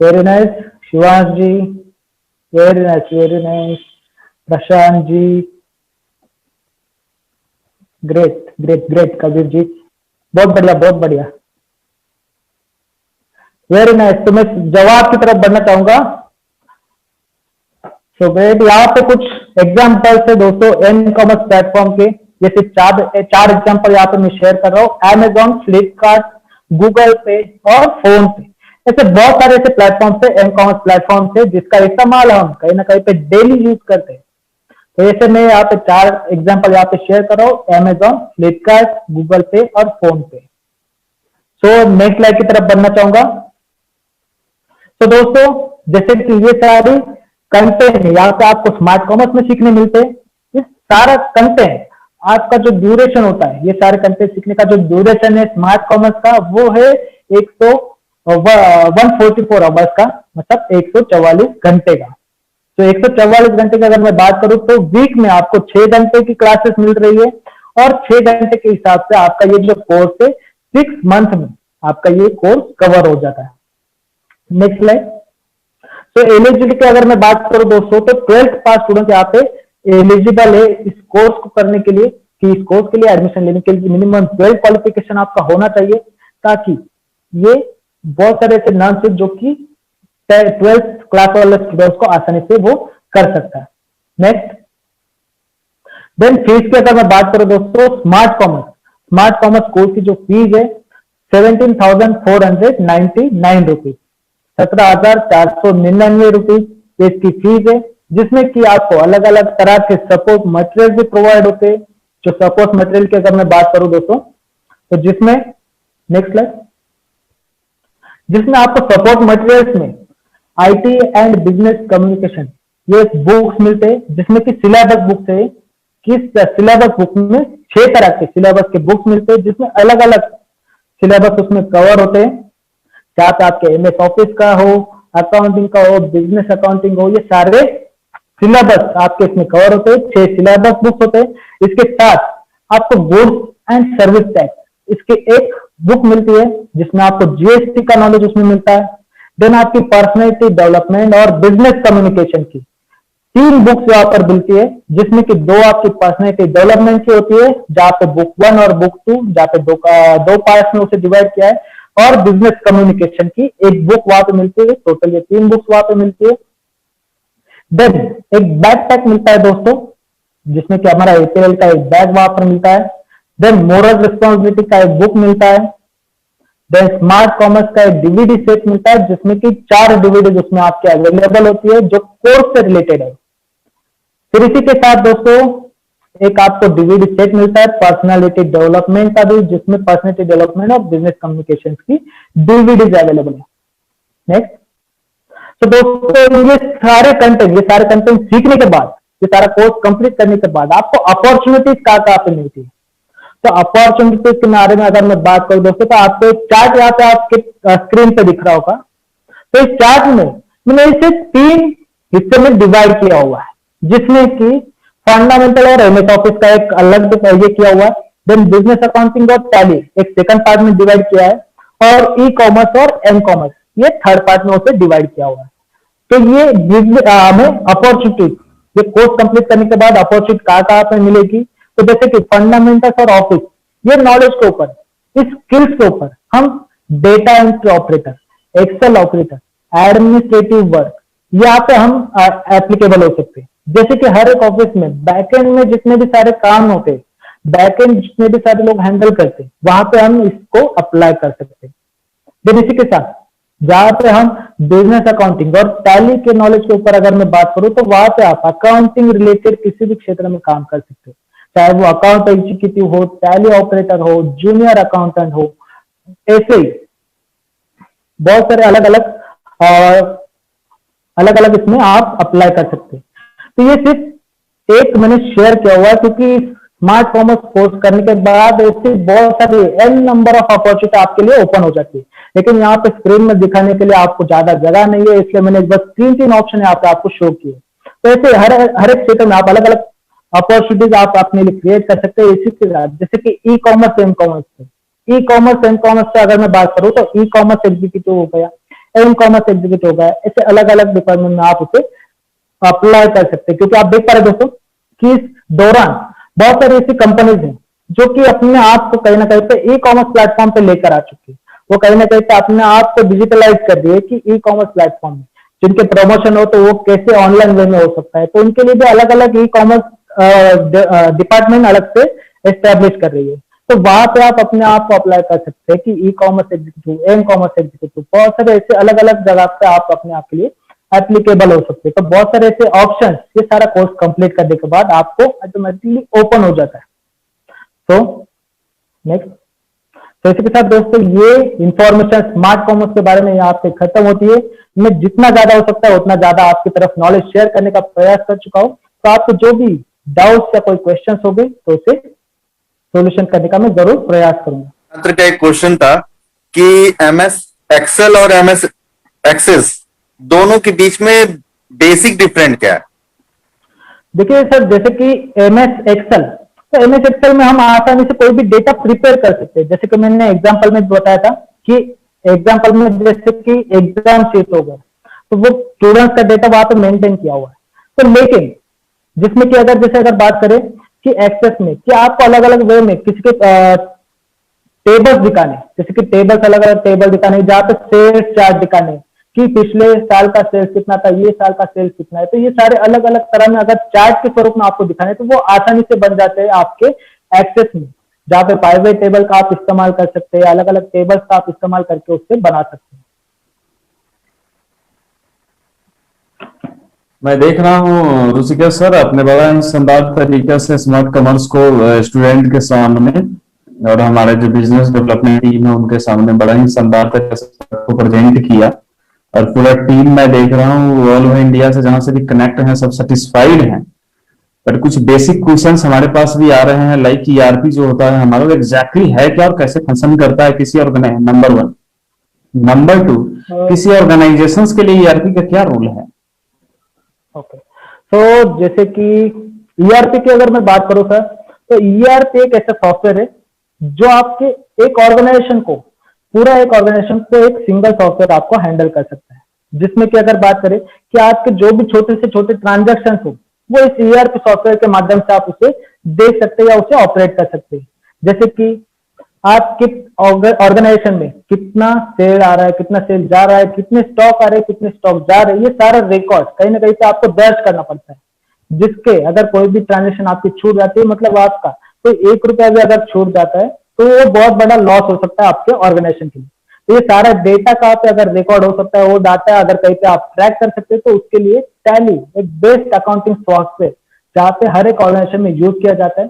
वेरी नाइस शिवांश जी, very nice Prashant ji, great great great Kabir ji, बहुत बढ़िया बहुत बढ़िया, वेरी नाइस। तो मैं जवाब की तरफ बढ़ना चाहूंगा। सो ग्रेट, यहाँ पे कुछ एग्जाम्पल है दोस्तों एम कॉमर्स प्लेटफॉर्म के। जैसे चार एग्जाम्पल यहाँ पे मैं शेयर कर रहा हूँ, अमेजॉन, फ्लिपकार्ट, गूगल पे और फोन पे। ऐसे बहुत सारे ऐसे प्लेटफॉर्म है, एम कॉमर्स प्लेटफॉर्म है, जिसका इस्तेमाल हम कहीं ना कहीं पे डेली यूज करते हैं। तो ऐसे मैं यहाँ पे 4 एग्जाम्पल यहाँ पे शेयर कर रहा हूँ, अमेजॉन, फ्लिपकार्ट, गूगल पे और फोन पे। सो नेक्स्ट स्लाइड की तरफ बढ़ना चाहूंगा। तो दोस्तों जैसे कि ये सारी कंटेंट यहाँ पे आपको स्मार्ट कॉमर्स में सीखने मिलते हैं। ये सारा कंटेंट आपका जो ड्यूरेशन होता है, ये सारे कंटेंट सीखने का जो ड्यूरेशन है स्मार्ट कॉमर्स का, वो है 144 आवर्स का, मतलब 144 घंटे का। तो 144 घंटे की अगर मैं बात करूं तो वीक में आपको 6 घंटे की क्लासेस मिल रही है, और 6 घंटे के हिसाब से आपका ये जो कोर्स है 6 मंथ में आपका ये कोर्स कवर हो जाता है। Next slide. तो एलिजिबिलिटी की अगर मैं बात करूं दोस्तों, तो 12th पास स्टूडेंट यहाँ पे एलिजिबल है इस कोर्स को करने के लिए, कि इस कोर्स के लिए एडमिशन लेने के लिए मिनिमम 12 क्वालिफिकेशन आपका होना चाहिए, ताकि ये बहुत सारे ऐसे नाम से जो कि 12th क्लास वाले स्टूडेंट्स को आसानी से वो कर सकता है। नेक्स्ट, देन फीस की अगर मैं बात करूं दोस्तों, स्मार्ट कॉमर्स कोर्स की जो फीस है 17,499 रुपीज, 17,499 रुपीज इसकी फीस है, जिसमें कि आपको अलग अलग तरह के सपोर्ट मटेरियल भी प्रोवाइड होते हैं। जो सपोर्ट मटेरियल की अगर मैं बात करूं दोस्तों, तो जिसमें नेक्स्ट स्लाइड, जिसमें आपको सपोर्ट मटेरियल्स में आईटी एंड बिजनेस कम्युनिकेशन ये बुक्स मिलते हैं, जिसमें कि सिलेबस बुक्स है। किस सिलेबस बुक में 6 तरह के सिलेबस के बुक्स मिलते हैं, जिसमें अलग अलग सिलेबस उसमें कवर होते हैं, चाहे आपके एमएस ऑफिस का हो, अकाउंटिंग का हो, बिजनेस अकाउंटिंग हो, ये सारे सिलेबस आपके इसमें कवर होते हैं। 6 सिलेबस बुक्स होते हैं। इसके साथ आपको गुड्स एंड सर्विस टैक्स इसकी एक बुक मिलती है, जिसमें आपको जीएसटी का नॉलेज उसमें मिलता है। देन आपकी पर्सनैलिटी डेवलपमेंट और बिजनेस कम्युनिकेशन की 3 बुक्स यहाँ पर मिलती है, जिसमें कि 2 आपकी पर्सनैलिटी डेवलपमेंट की होती है, जहाँ पे बुक 1 और बुक 2, जहाँ पे दो पार्ट में उसे डिवाइड किया है, और बिजनेस कम्युनिकेशन की एक बुक वहां पे मिलती है। टोटल ये 3 बुक्स वहां पे मिलती है। देन एक बैकपैक मिलता है दोस्तों, जिसमें कि हमारा एपीएल का एक बैग वहां पर मिलता है। देन मोरल रिस्पॉन्सिबिलिटी का एक बुक मिलता है। देन स्मार्ट कॉमर्स का एक डीवीडी सेट मिलता है, जिसमें कि 4 डीवीडी उसमें आपके अवेलेबल होती है, जो कोर्स से रिलेटेड है। फिर इसी के साथ दोस्तों एक आपको डीवीडी सेट मिलता है पर्सनालिटी डेवलपमेंट का भी, जिसमें पर्सनालिटी डेवलपमेंट और बिजनेस कम्युनिकेशन की डीवीडीज अवेलेबल है। नेक्स्ट, तो दोस्तों ये सारे कंटेंट सीखने के बाद, ये सारा कोर्स कंप्लीट करने के बाद आपको अपॉर्चुनिटीज कहाँ पे मिलती है। तो अपॉर्चुनिटीज के बारे में अगर मैं बात करूं दोस्तों, तो आपको एक चार्ट यहाँ पे आपके स्क्रीन पे दिख रहा होगा। तो इस चार्ट में मैंने इसे 3 हिस्से में डिवाइड किया हुआ है, जिसमें कि फंडामेंटल और एमएस ऑफिस का एक अलग ये किया हुआ है। देन बिजनेस अकाउंटिंग और टैली एक सेकंड पार्ट में डिवाइड किया है, और ई कॉमर्स और एम कॉमर्स ये थर्ड पार्ट में उसे डिवाइड किया हुआ है। तो ये हमें अपॉर्चुनिटी, ये कोर्स कंप्लीट करने के बाद अपॉर्चुनिटी कहाँ पे मिलेगी। तो जैसे कि फंडामेंटल्स और ऑफिस, ये नॉलेज के ऊपर, इस स्किल्स के ऊपर हम data entry operator, excel operator, administrative work, यहाँ पे हम एप्लीकेबल हो सकते हैं। जैसे कि हर एक ऑफिस में बैकएंड में जितने भी सारे काम होते हैं, बैकएंड जितने भी सारे लोग हैंडल करते हैं, वहां पे हम इसको अप्लाई कर सकते हैं। फिर इसी के साथ जहां पे हम बिजनेस अकाउंटिंग और टैली के नॉलेज के ऊपर अगर मैं बात करूं, तो वहां पे आप अकाउंटिंग रिलेटेड किसी भी क्षेत्र में काम कर सकते हो, चाहे वो अकाउंट एग्जीक्यूटिव हो, टैली ऑपरेटर हो, जूनियर अकाउंटेंट हो, ऐसे ही बहुत सारे अलग अलग इसमें आप अप्लाई कर सकते हैं। तो ये सिर्फ एक मैंने शेयर किया हुआ है, क्योंकि स्मार्ट कॉमर्स कोर्स करने के बाद ऐसे बहुत सारी एन नंबर ऑफ अपॉर्चुनिटी आपके लिए ओपन हो जाती है, लेकिन यहाँ पे स्क्रीन में दिखाने के लिए आपको ज्यादा जगह नहीं है, इसलिए मैंने बस तीन ऑप्शन यहाँ पे आपको शो किए। तो ऐसे हर एक क्षेत्र में आप अलग अलग अपॉर्चुनिटीज आप अपने लिए क्रिएट कर सकते हैं। इसी के साथ जैसे कि ई कॉमर्स एम कॉमर्स से अगर मैं बात करूँ, तो ई कॉमर्स एग्जीक्यूटिव हो गया, एम कॉमर्स एग्जीक्यूटिव हो गया, ऐसे अलग अलग डिपार्टमेंट में आप उसे अप्लाई कर सकते हैं। क्योंकि आप देख पा रहे दोस्तों कि इस दौरान बहुत सारी ऐसी कंपनीज हैं जो कि अपने आप को कहीं ना कहीं पे ई कॉमर्स प्लेटफॉर्म पे लेकर आ चुकी है। वो कहीं ना कहीं पे अपने आप को डिजिटलाइज कर दिए कि ई कॉमर्स प्लेटफॉर्म में जिनके प्रमोशन हो, तो वो कैसे ऑनलाइन वे में हो सकता है। तो उनके लिए भी अलग अलग ई कॉमर्स डिपार्टमेंट अलग से एस्टेब्लिश कर रही है। तो वहां पे आप अपने आप को अप्लाई कर सकते हैं कि e commerce executive, m commerce executive, बहुत सारे ऐसे अलग अलग जगह पे आप अपने आप के लिए एप्लीकेबल हो सकते हैं। तो बहुत सारे ऐसे ऑप्शन, ये सारा कोर्स कंप्लीट करने के बाद आपको ऑटोमेटिकली ओपन हो जाता है। तो नेक्स्ट, तो इसी के साथ दोस्तों ये इंफॉर्मेशन स्मार्ट कॉमर्स के बारे में यहाँ पे खत्म होती है। मैं जितना ज्यादा हो सकता है उतना ज्यादा आपकी तरफ नॉलेज शेयर करने का प्रयास कर चुका हूँ। तो आपको जो भी डाउट्स या कोई क्वेश्चन हो गए, तो उसे सोल्यूशन करने का मैं जरूर प्रयास करूंगा। छात्र का एक क्वेश्चन था कि एमएस एक्सेल और एमएस एक्सेस दोनों के बीच में बेसिक डिफरेंट क्या है? देखिए सर, जैसे कि एमएस एक्सेल, तो एमएस एक्सेल में हम आसानी से कोई भी डेटा प्रिपेयर कर सकते हैं। जैसे कि मैंने एग्जांपल में बताया था कि एग्जांपल में जैसे कि एग्जाम शीट हो गया, तो वो स्टूडेंट्स का डेटा वहां पे मेंटेन किया हुआ है। तो लेकिन जिसमें कि अगर बात करें कि एक्सेस में कि आपको अलग अलग वे में किसी के टेबल्स दिखाने, जैसे कि टेबल्स अलग अलग टेबल दिखाने, जहाँ पे सेल्स चार्ट दिखाने कि पिछले साल का सेल्स कितना था, ये साल का सेल्स कितना है। तो ये सारे अलग अलग तरह में अगर चार्ट के स्वरूप में आपको दिखाने, तो वो आसानी से बन जाते हैं आपके एक्सेस में, जहाँ पे प्राइवेट टेबल का आप इस्तेमाल कर सकते हैं, अलग अलग टेबल्स का आप इस्तेमाल करके उससे बना सकते हैं। मैं देख रहा हूँ ऋषिकेश सर आपने बड़ा ही शानदार तरीके से स्मार्ट कॉमर्स को स्टूडेंट के सामने और हमारे जो बिजनेस डेवलपमेंट टीम है उनके सामने बड़ा ही शानदार तरीके से को प्रेजेंट किया। और पूरा टीम मैं देख रहा हूँ ऑल ओवर इंडिया से जहां से भी कनेक्ट हैं सब सेटिस्फाइड हैं। बट कुछ बेसिक क्वेश्चंस हमारे पास भी आ रहे हैं, लाइक ईआरपी जो होता है हमारा, वो एग्जैक्टली है क्या और कैसे फंक्शन करता है किसी ऑर्गेनाइजेशन, नंबर 1। नंबर 2, किसी ऑर्गेनाइजेशन के लिए ईआरपी का क्या रोल है? ओके, तो जैसे कि ईआरपी की अगर मैं बात करूं सर, तो ईआरपी एक ऐसा सॉफ्टवेयर है जो आपके एक ऑर्गेनाइजेशन को, पूरा एक ऑर्गेनाइजेशन को एक सिंगल सॉफ्टवेयर आपको हैंडल कर सकता है। जिसमें कि अगर बात करें कि आपके जो भी छोटे से छोटे ट्रांजैक्शन हो, वो इस ईआरपी सॉफ्टवेयर के माध्यम से आप उसे देख सकते हैं या उसे ऑपरेट कर सकते हैं। जैसे कि आपके ऑर्गेनाइजेशन में कितना सेल आ रहा है, कितना सेल जा रहा है, कितने स्टॉक आ रहे हैं, कितने स्टॉक जा रहे हैं, ये सारा रिकॉर्ड कहीं ना कहीं से आपको दर्ज करना पड़ता है। जिसके अगर कोई भी ट्रांजेक्शन आपकी छूट जाती है, मतलब आपका कोई 1 रुपया भी अगर छूट जाता है, तो वो बहुत बड़ा लॉस हो सकता है आपके ऑर्गेनाइजेशन के लिए। तो ये सारा डेटा कहाँ पे अगर रिकॉर्ड हो सकता है, वो डाटा अगर कहीं पे आप ट्रैक कर सकते हैं, तो उसके लिए टैली एक बेस्ट अकाउंटिंग सॉफ्टवेयर जहाँ पे हर एक ऑर्गेनाइजेशन में यूज किया जाता है,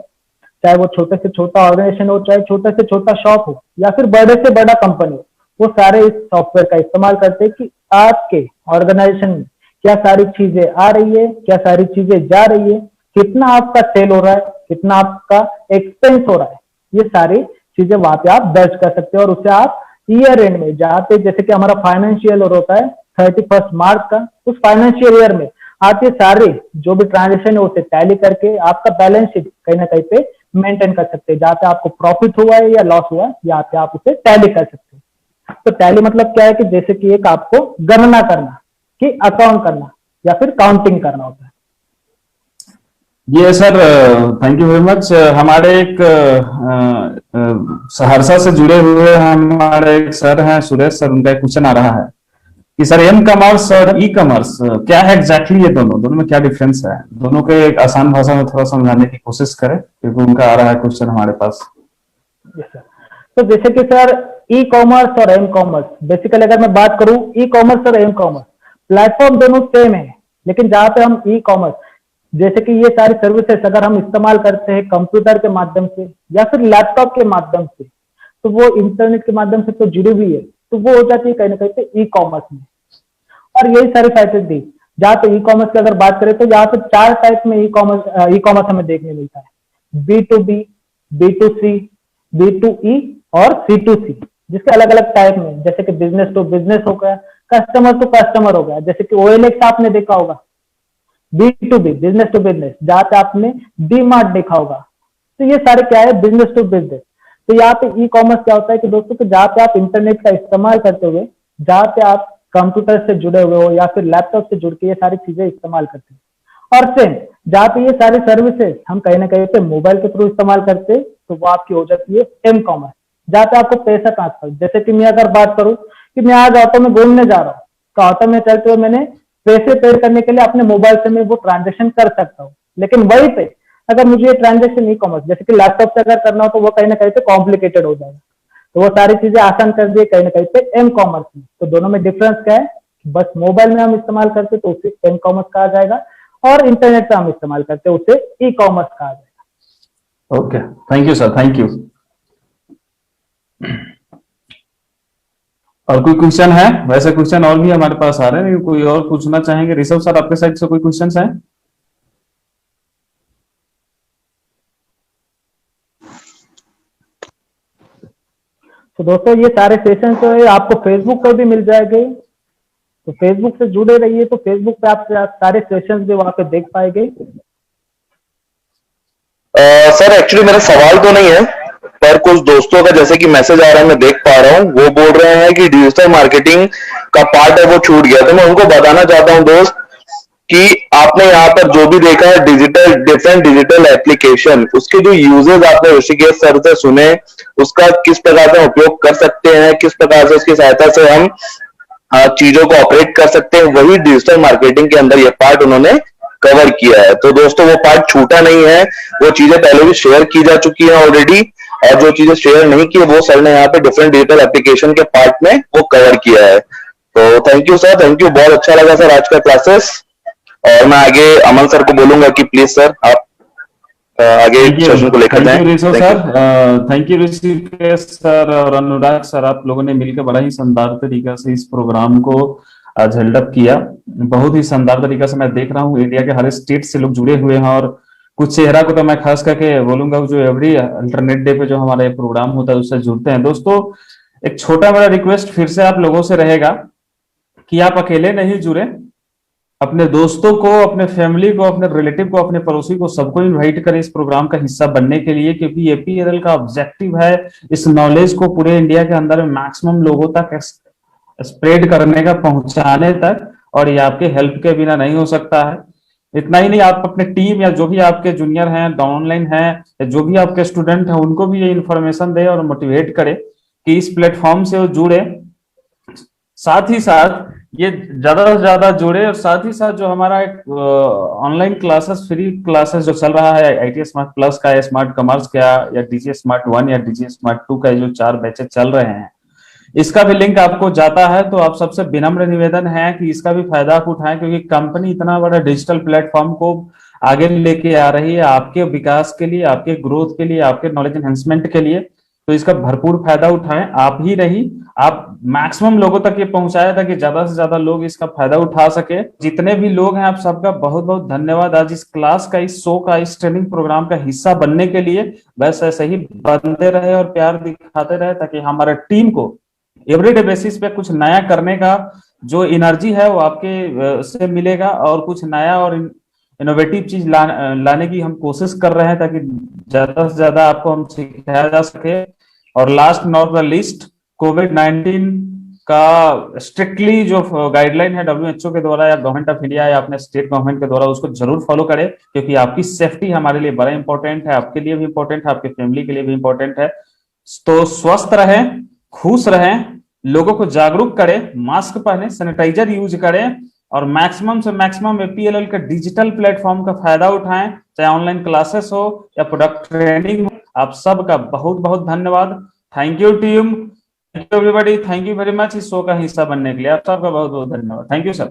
चाहे वो छोटे से छोटा ऑर्गेनाइजेशन हो, चाहे छोटे से छोटा शॉप हो, या फिर बड़े से बड़ा कंपनी हो, वो सारे इस सॉफ्टवेयर का इस्तेमाल करते हैं कि आपके ऑर्गेनाइजेशन में क्या सारी चीजें आ रही है, क्या सारी चीजें जा रही है, कितना आपका सेल हो रहा है, कितना आपका एक्सपेंस हो रहा है। ये सारी चीजें वहां पे आप दर्ज कर सकते हो और उसे आप ईयर एंड में, जहाँ पे जैसे कि हमारा फाइनेंशियल ईयर होता है 31 मार्च का, उस फाइनेंशियल ईयर में आप ये सारे जो भी ट्रांजेक्शन है उसे टैली करके आपका बैलेंस शीट कहीं ना कहीं पे मेंटेन कर सकते हैं। जहाँ पे आपको प्रॉफिट हुआ है या लॉस हुआ है, यहाँ पे आप उसे टैली कर सकते हैं। तो टैली मतलब क्या है कि जैसे कि एक आपको गणना करना कि अकाउंट करना या फिर काउंटिंग करना होता है। ये sir, thank you very much. हमारे एक सहरसा से जुड़े हुए हमारे एक सर हैं, सुरेश सर, उनका एक क्वेश्चन आ रहा है कि सर एम कॉमर्स और ई कॉमर्स क्या है एग्जैक्टली, ये दोनों दोनों में क्या डिफरेंस है? दोनों के एक आसान भाषा में थोड़ा समझाने की कोशिश करें, क्योंकि उनका आ रहा है क्वेश्चन हमारे पास। Yes sir. तो जैसे कि सर ई कॉमर्स और एम कॉमर्स, बेसिकली अगर मैं बात करूं ई कॉमर्स और एम कॉमर्स, प्लेटफॉर्म दोनों सेम है, लेकिन जहां पे हम ई कॉमर्स, जैसे कि ये सारी सर्विसेज अगर हम इस्तेमाल करते हैं कंप्यूटर के माध्यम से या फिर लैपटॉप के माध्यम से, तो वो इंटरनेट के माध्यम से तो जुड़ी हुई है, तो वो हो जाती है कहीं ना कहीं पे ई कॉमर्स में। और यही सारी फैसिलिटी थी। जहाँ पे ई कॉमर्स की अगर बात करें तो यहाँ पे 4 टाइप में ई कॉमर्स हमें देखने मिलता है: B2B, B2C, B2E और C2C, जिसके अलग अलग टाइप में, जैसे कि बिजनेस टू बिजनेस हो गया, कस्टमर टू कस्टमर हो गया, जैसे कि OLX आपने देखा होगा। B2B, बिजनेस टू बिजनेस, जहाँ पे आपने डी मार्ट देखा होगा। तो ये सारे क्या है, बिजनेस टू बिजनेस। तो यहाँ पे ई कॉमर्स क्या होता है कि दोस्तों, कि जहाँ पे आप इंटरनेट का इस्तेमाल करते हुए, जहाँ पे आप कंप्यूटर से जुड़े हुए हो या फिर लैपटॉप से जुड़ के ये सारी चीजें इस्तेमाल करते हैं। और सेम जहाँ पे ये सारी सर्विसेज हम कहीं ना कहीं पे मोबाइल के थ्रू इस्तेमाल करते हैं, तो वो आपकी हो जाती है एम कॉमर्स, जहाँ पे आपको पैसा ट्रांसफर, जैसे कि मैं अगर बात करूँ कि मैं आज ऑटो में घूमने जा रहा हूँ, तो ऑटो में चलते हुए मैंने पैसे पेड करने के लिए अपने मोबाइल से मैं वो ट्रांजेक्शन कर सकता हूँ। लेकिन वहीं पे अगर मुझे ये ट्रांजेक्शन ई कॉमर्स, जैसे कि लैपटॉप से अगर करना हो, तो वो कहीं ना कहीं पे कॉम्प्लिकेटेड हो जाएगा। तो वो सारी चीजें आसान कर दिए कहीं ना कहीं पे एम कॉमर्स में। तो दोनों में डिफरेंस क्या है, बस मोबाइल में हम इस्तेमाल करते तो उसे एम कॉमर्स कहा जाएगा, और इंटरनेट पे हम इस्तेमाल करते उसे ई कॉमर्स कहा जाएगा। Okay, thank you sir, thank you. और कोई क्वेश्चन है? वैसे क्वेश्चन और भी हमारे पास आ रहे हैं, कोई और पूछना चाहेंगे? ऋषभ सर, आपके साइड से कोई क्वेश्चन है? तो दोस्तों ये सारे सेशन जो है आपको फेसबुक पर भी मिल जाएंगे, तो फेसबुक से जुड़े रहिए, तो फेसबुक पे आप सारे सेशन भी वहां पे देख पाएंगे। सर एक्चुअली मेरा सवाल तो नहीं है, पर कुछ दोस्तों का जैसे कि मैसेज आ रहा है, मैं देख पा रहा हूँ, वो बोल रहे हैं कि डिजिटल मार्केटिंग का पार्ट है वो छूट गया। तो मैं उनको बताना चाहता हूँ दोस्त कि आपने यहाँ पर जो भी देखा है डिजिटल, डिफरेंट डिजिटल एप्लीकेशन, उसके जो यूजेस आपने ऋषिकेश सर से सुने, उसका किस प्रकार से उपयोग कर सकते हैं, किस प्रकार से उसकी सहायता से हम चीजों को ऑपरेट कर सकते हैं, वही डिजिटल मार्केटिंग के अंदर ये पार्ट उन्होंने कवर किया है। तो दोस्तों वो पार्ट छूटा नहीं है, वो चीजें पहले भी शेयर की जा चुकी है ऑलरेडी, और जो चीजें शेयर नहीं की वो सर ने यहाँ पे डिफरेंट डिजिटल एप्लीकेशन के पार्ट में वो कवर किया है। तो thank you sir, thank you, बहुत अच्छा लगा सर आज का क्लासेस। और मैं आगे अमन सर को बोलूंगा कि प्लीज सर आप आगे सेशन को लेकर जाएं। Thank you Rishabh sir, thank you Rishikesh sir और अनुराग सर, आप लोगों ने मिलकर बड़ा ही शानदार तरीका से इस प्रोग्राम को आज हेल्डअप किया। बहुत ही शानदार तरीका से मैं देख रहा हूँ इंडिया के हर स्टेट से लोग जुड़े हुए हैं, और कुछ चेहरा को तो मैं खास करके बोलूंगा जो एवरी अल्टरनेट डे पे जो हमारा प्रोग्राम होता है उससे जुड़ते हैं। दोस्तों एक छोटा बड़ा रिक्वेस्ट फिर से आप लोगों से रहेगा कि आप अकेले नहीं जुड़े, अपने दोस्तों को, अपने फैमिली को, अपने रिलेटिव को, अपने पड़ोसी को, सबको इनवाइट करें इस प्रोग्राम का हिस्सा बनने के लिए, क्योंकि एपीएलएल का ऑब्जेक्टिव है इस नॉलेज को पूरे इंडिया के अंदर में मैक्सिमम लोगों तक स्प्रेड करने का, पहुंचाने तक, और ये आपके हेल्प के बिना नहीं हो सकता है। इतना ही नहीं, आप अपने टीम या जो भी आपके जूनियर हैं, ऑनलाइन हैं, या जो भी आपके स्टूडेंट हैं, उनको भी ये इन्फॉर्मेशन दे और मोटिवेट करे कि इस प्लेटफॉर्म से वो जुड़े। साथ ही साथ ये ज्यादा से ज्यादा जुड़े, और साथ ही साथ जो हमारा एक ऑनलाइन क्लासेस, फ्री क्लासेस जो चल रहा है आईटी स्मार्ट प्लस का, या स्मार्ट कॉमर्स का, या डीजी स्मार्ट 1 या डीजी स्मार्ट 2 का, जो 4 बैचेस चल रहे हैं, इसका भी लिंक आपको जाता है। तो आप सबसे विनम्र निवेदन है कि इसका भी फायदा आप उठाएं, क्योंकि कंपनी इतना बड़ा डिजिटल प्लेटफॉर्म को आगे लेके आ रही है आपके विकास के लिए, आपके ग्रोथ के लिए, आपके नॉलेज एनहेंसमेंट के लिए। तो इसका भरपूर फायदा उठाएं। आप ही रही, आप मैक्सिमम लोगों तक ये पहुंचाया ताकि ज्यादा से ज्यादा लोग इसका फायदा उठा सके। जितने भी लोग हैं आप सबका बहुत बहुत धन्यवाद आज इस क्लास का, इस शो का, इस ट्रेनिंग प्रोग्राम का हिस्सा बनने के लिए। बस ऐसे ही बनते रहे और प्यार दिखाते रहे, ताकि हमारे टीम को एवरीडे बेसिस पे कुछ नया करने का जो एनर्जी है वो आपके से मिलेगा, और कुछ नया और इनोवेटिव चीज लाने की हम कोशिश कर रहे हैं, ताकि ज्यादा से ज्यादा आपको हम सिखाया जा सके। और लास्ट नॉट द लिस्ट, कोविड-19 का स्ट्रिक्टली जो गाइडलाइन है WHO के द्वारा या गवर्नमेंट ऑफ इंडिया या अपने स्टेट गवर्नमेंट के द्वारा, उसको जरूर फॉलो करें, क्योंकि आपकी सेफ्टी हमारे लिए बड़ा इंपॉर्टेंट है, आपके लिए भी इंपॉर्टेंट है, आपके फैमिली के लिए भी इंपॉर्टेंट है। तो स्वस्थ रहें, खुश रहें, लोगों को जागरूक करें, मास्क पहने, सैनिटाइजर यूज करें, और मैक्सिमम से मैक्सिमम APLL के डिजिटल प्लेटफॉर्म का फायदा उठाएं, चाहे ऑनलाइन क्लासेस हो या प्रोडक्ट ट्रेनिंग हो। आप सबका बहुत बहुत धन्यवाद। Thank you team, thank you everybody, thank you very much इस शो का हिस्सा बनने के लिए। आप सबका बहुत बहुत धन्यवाद। Thank you sir.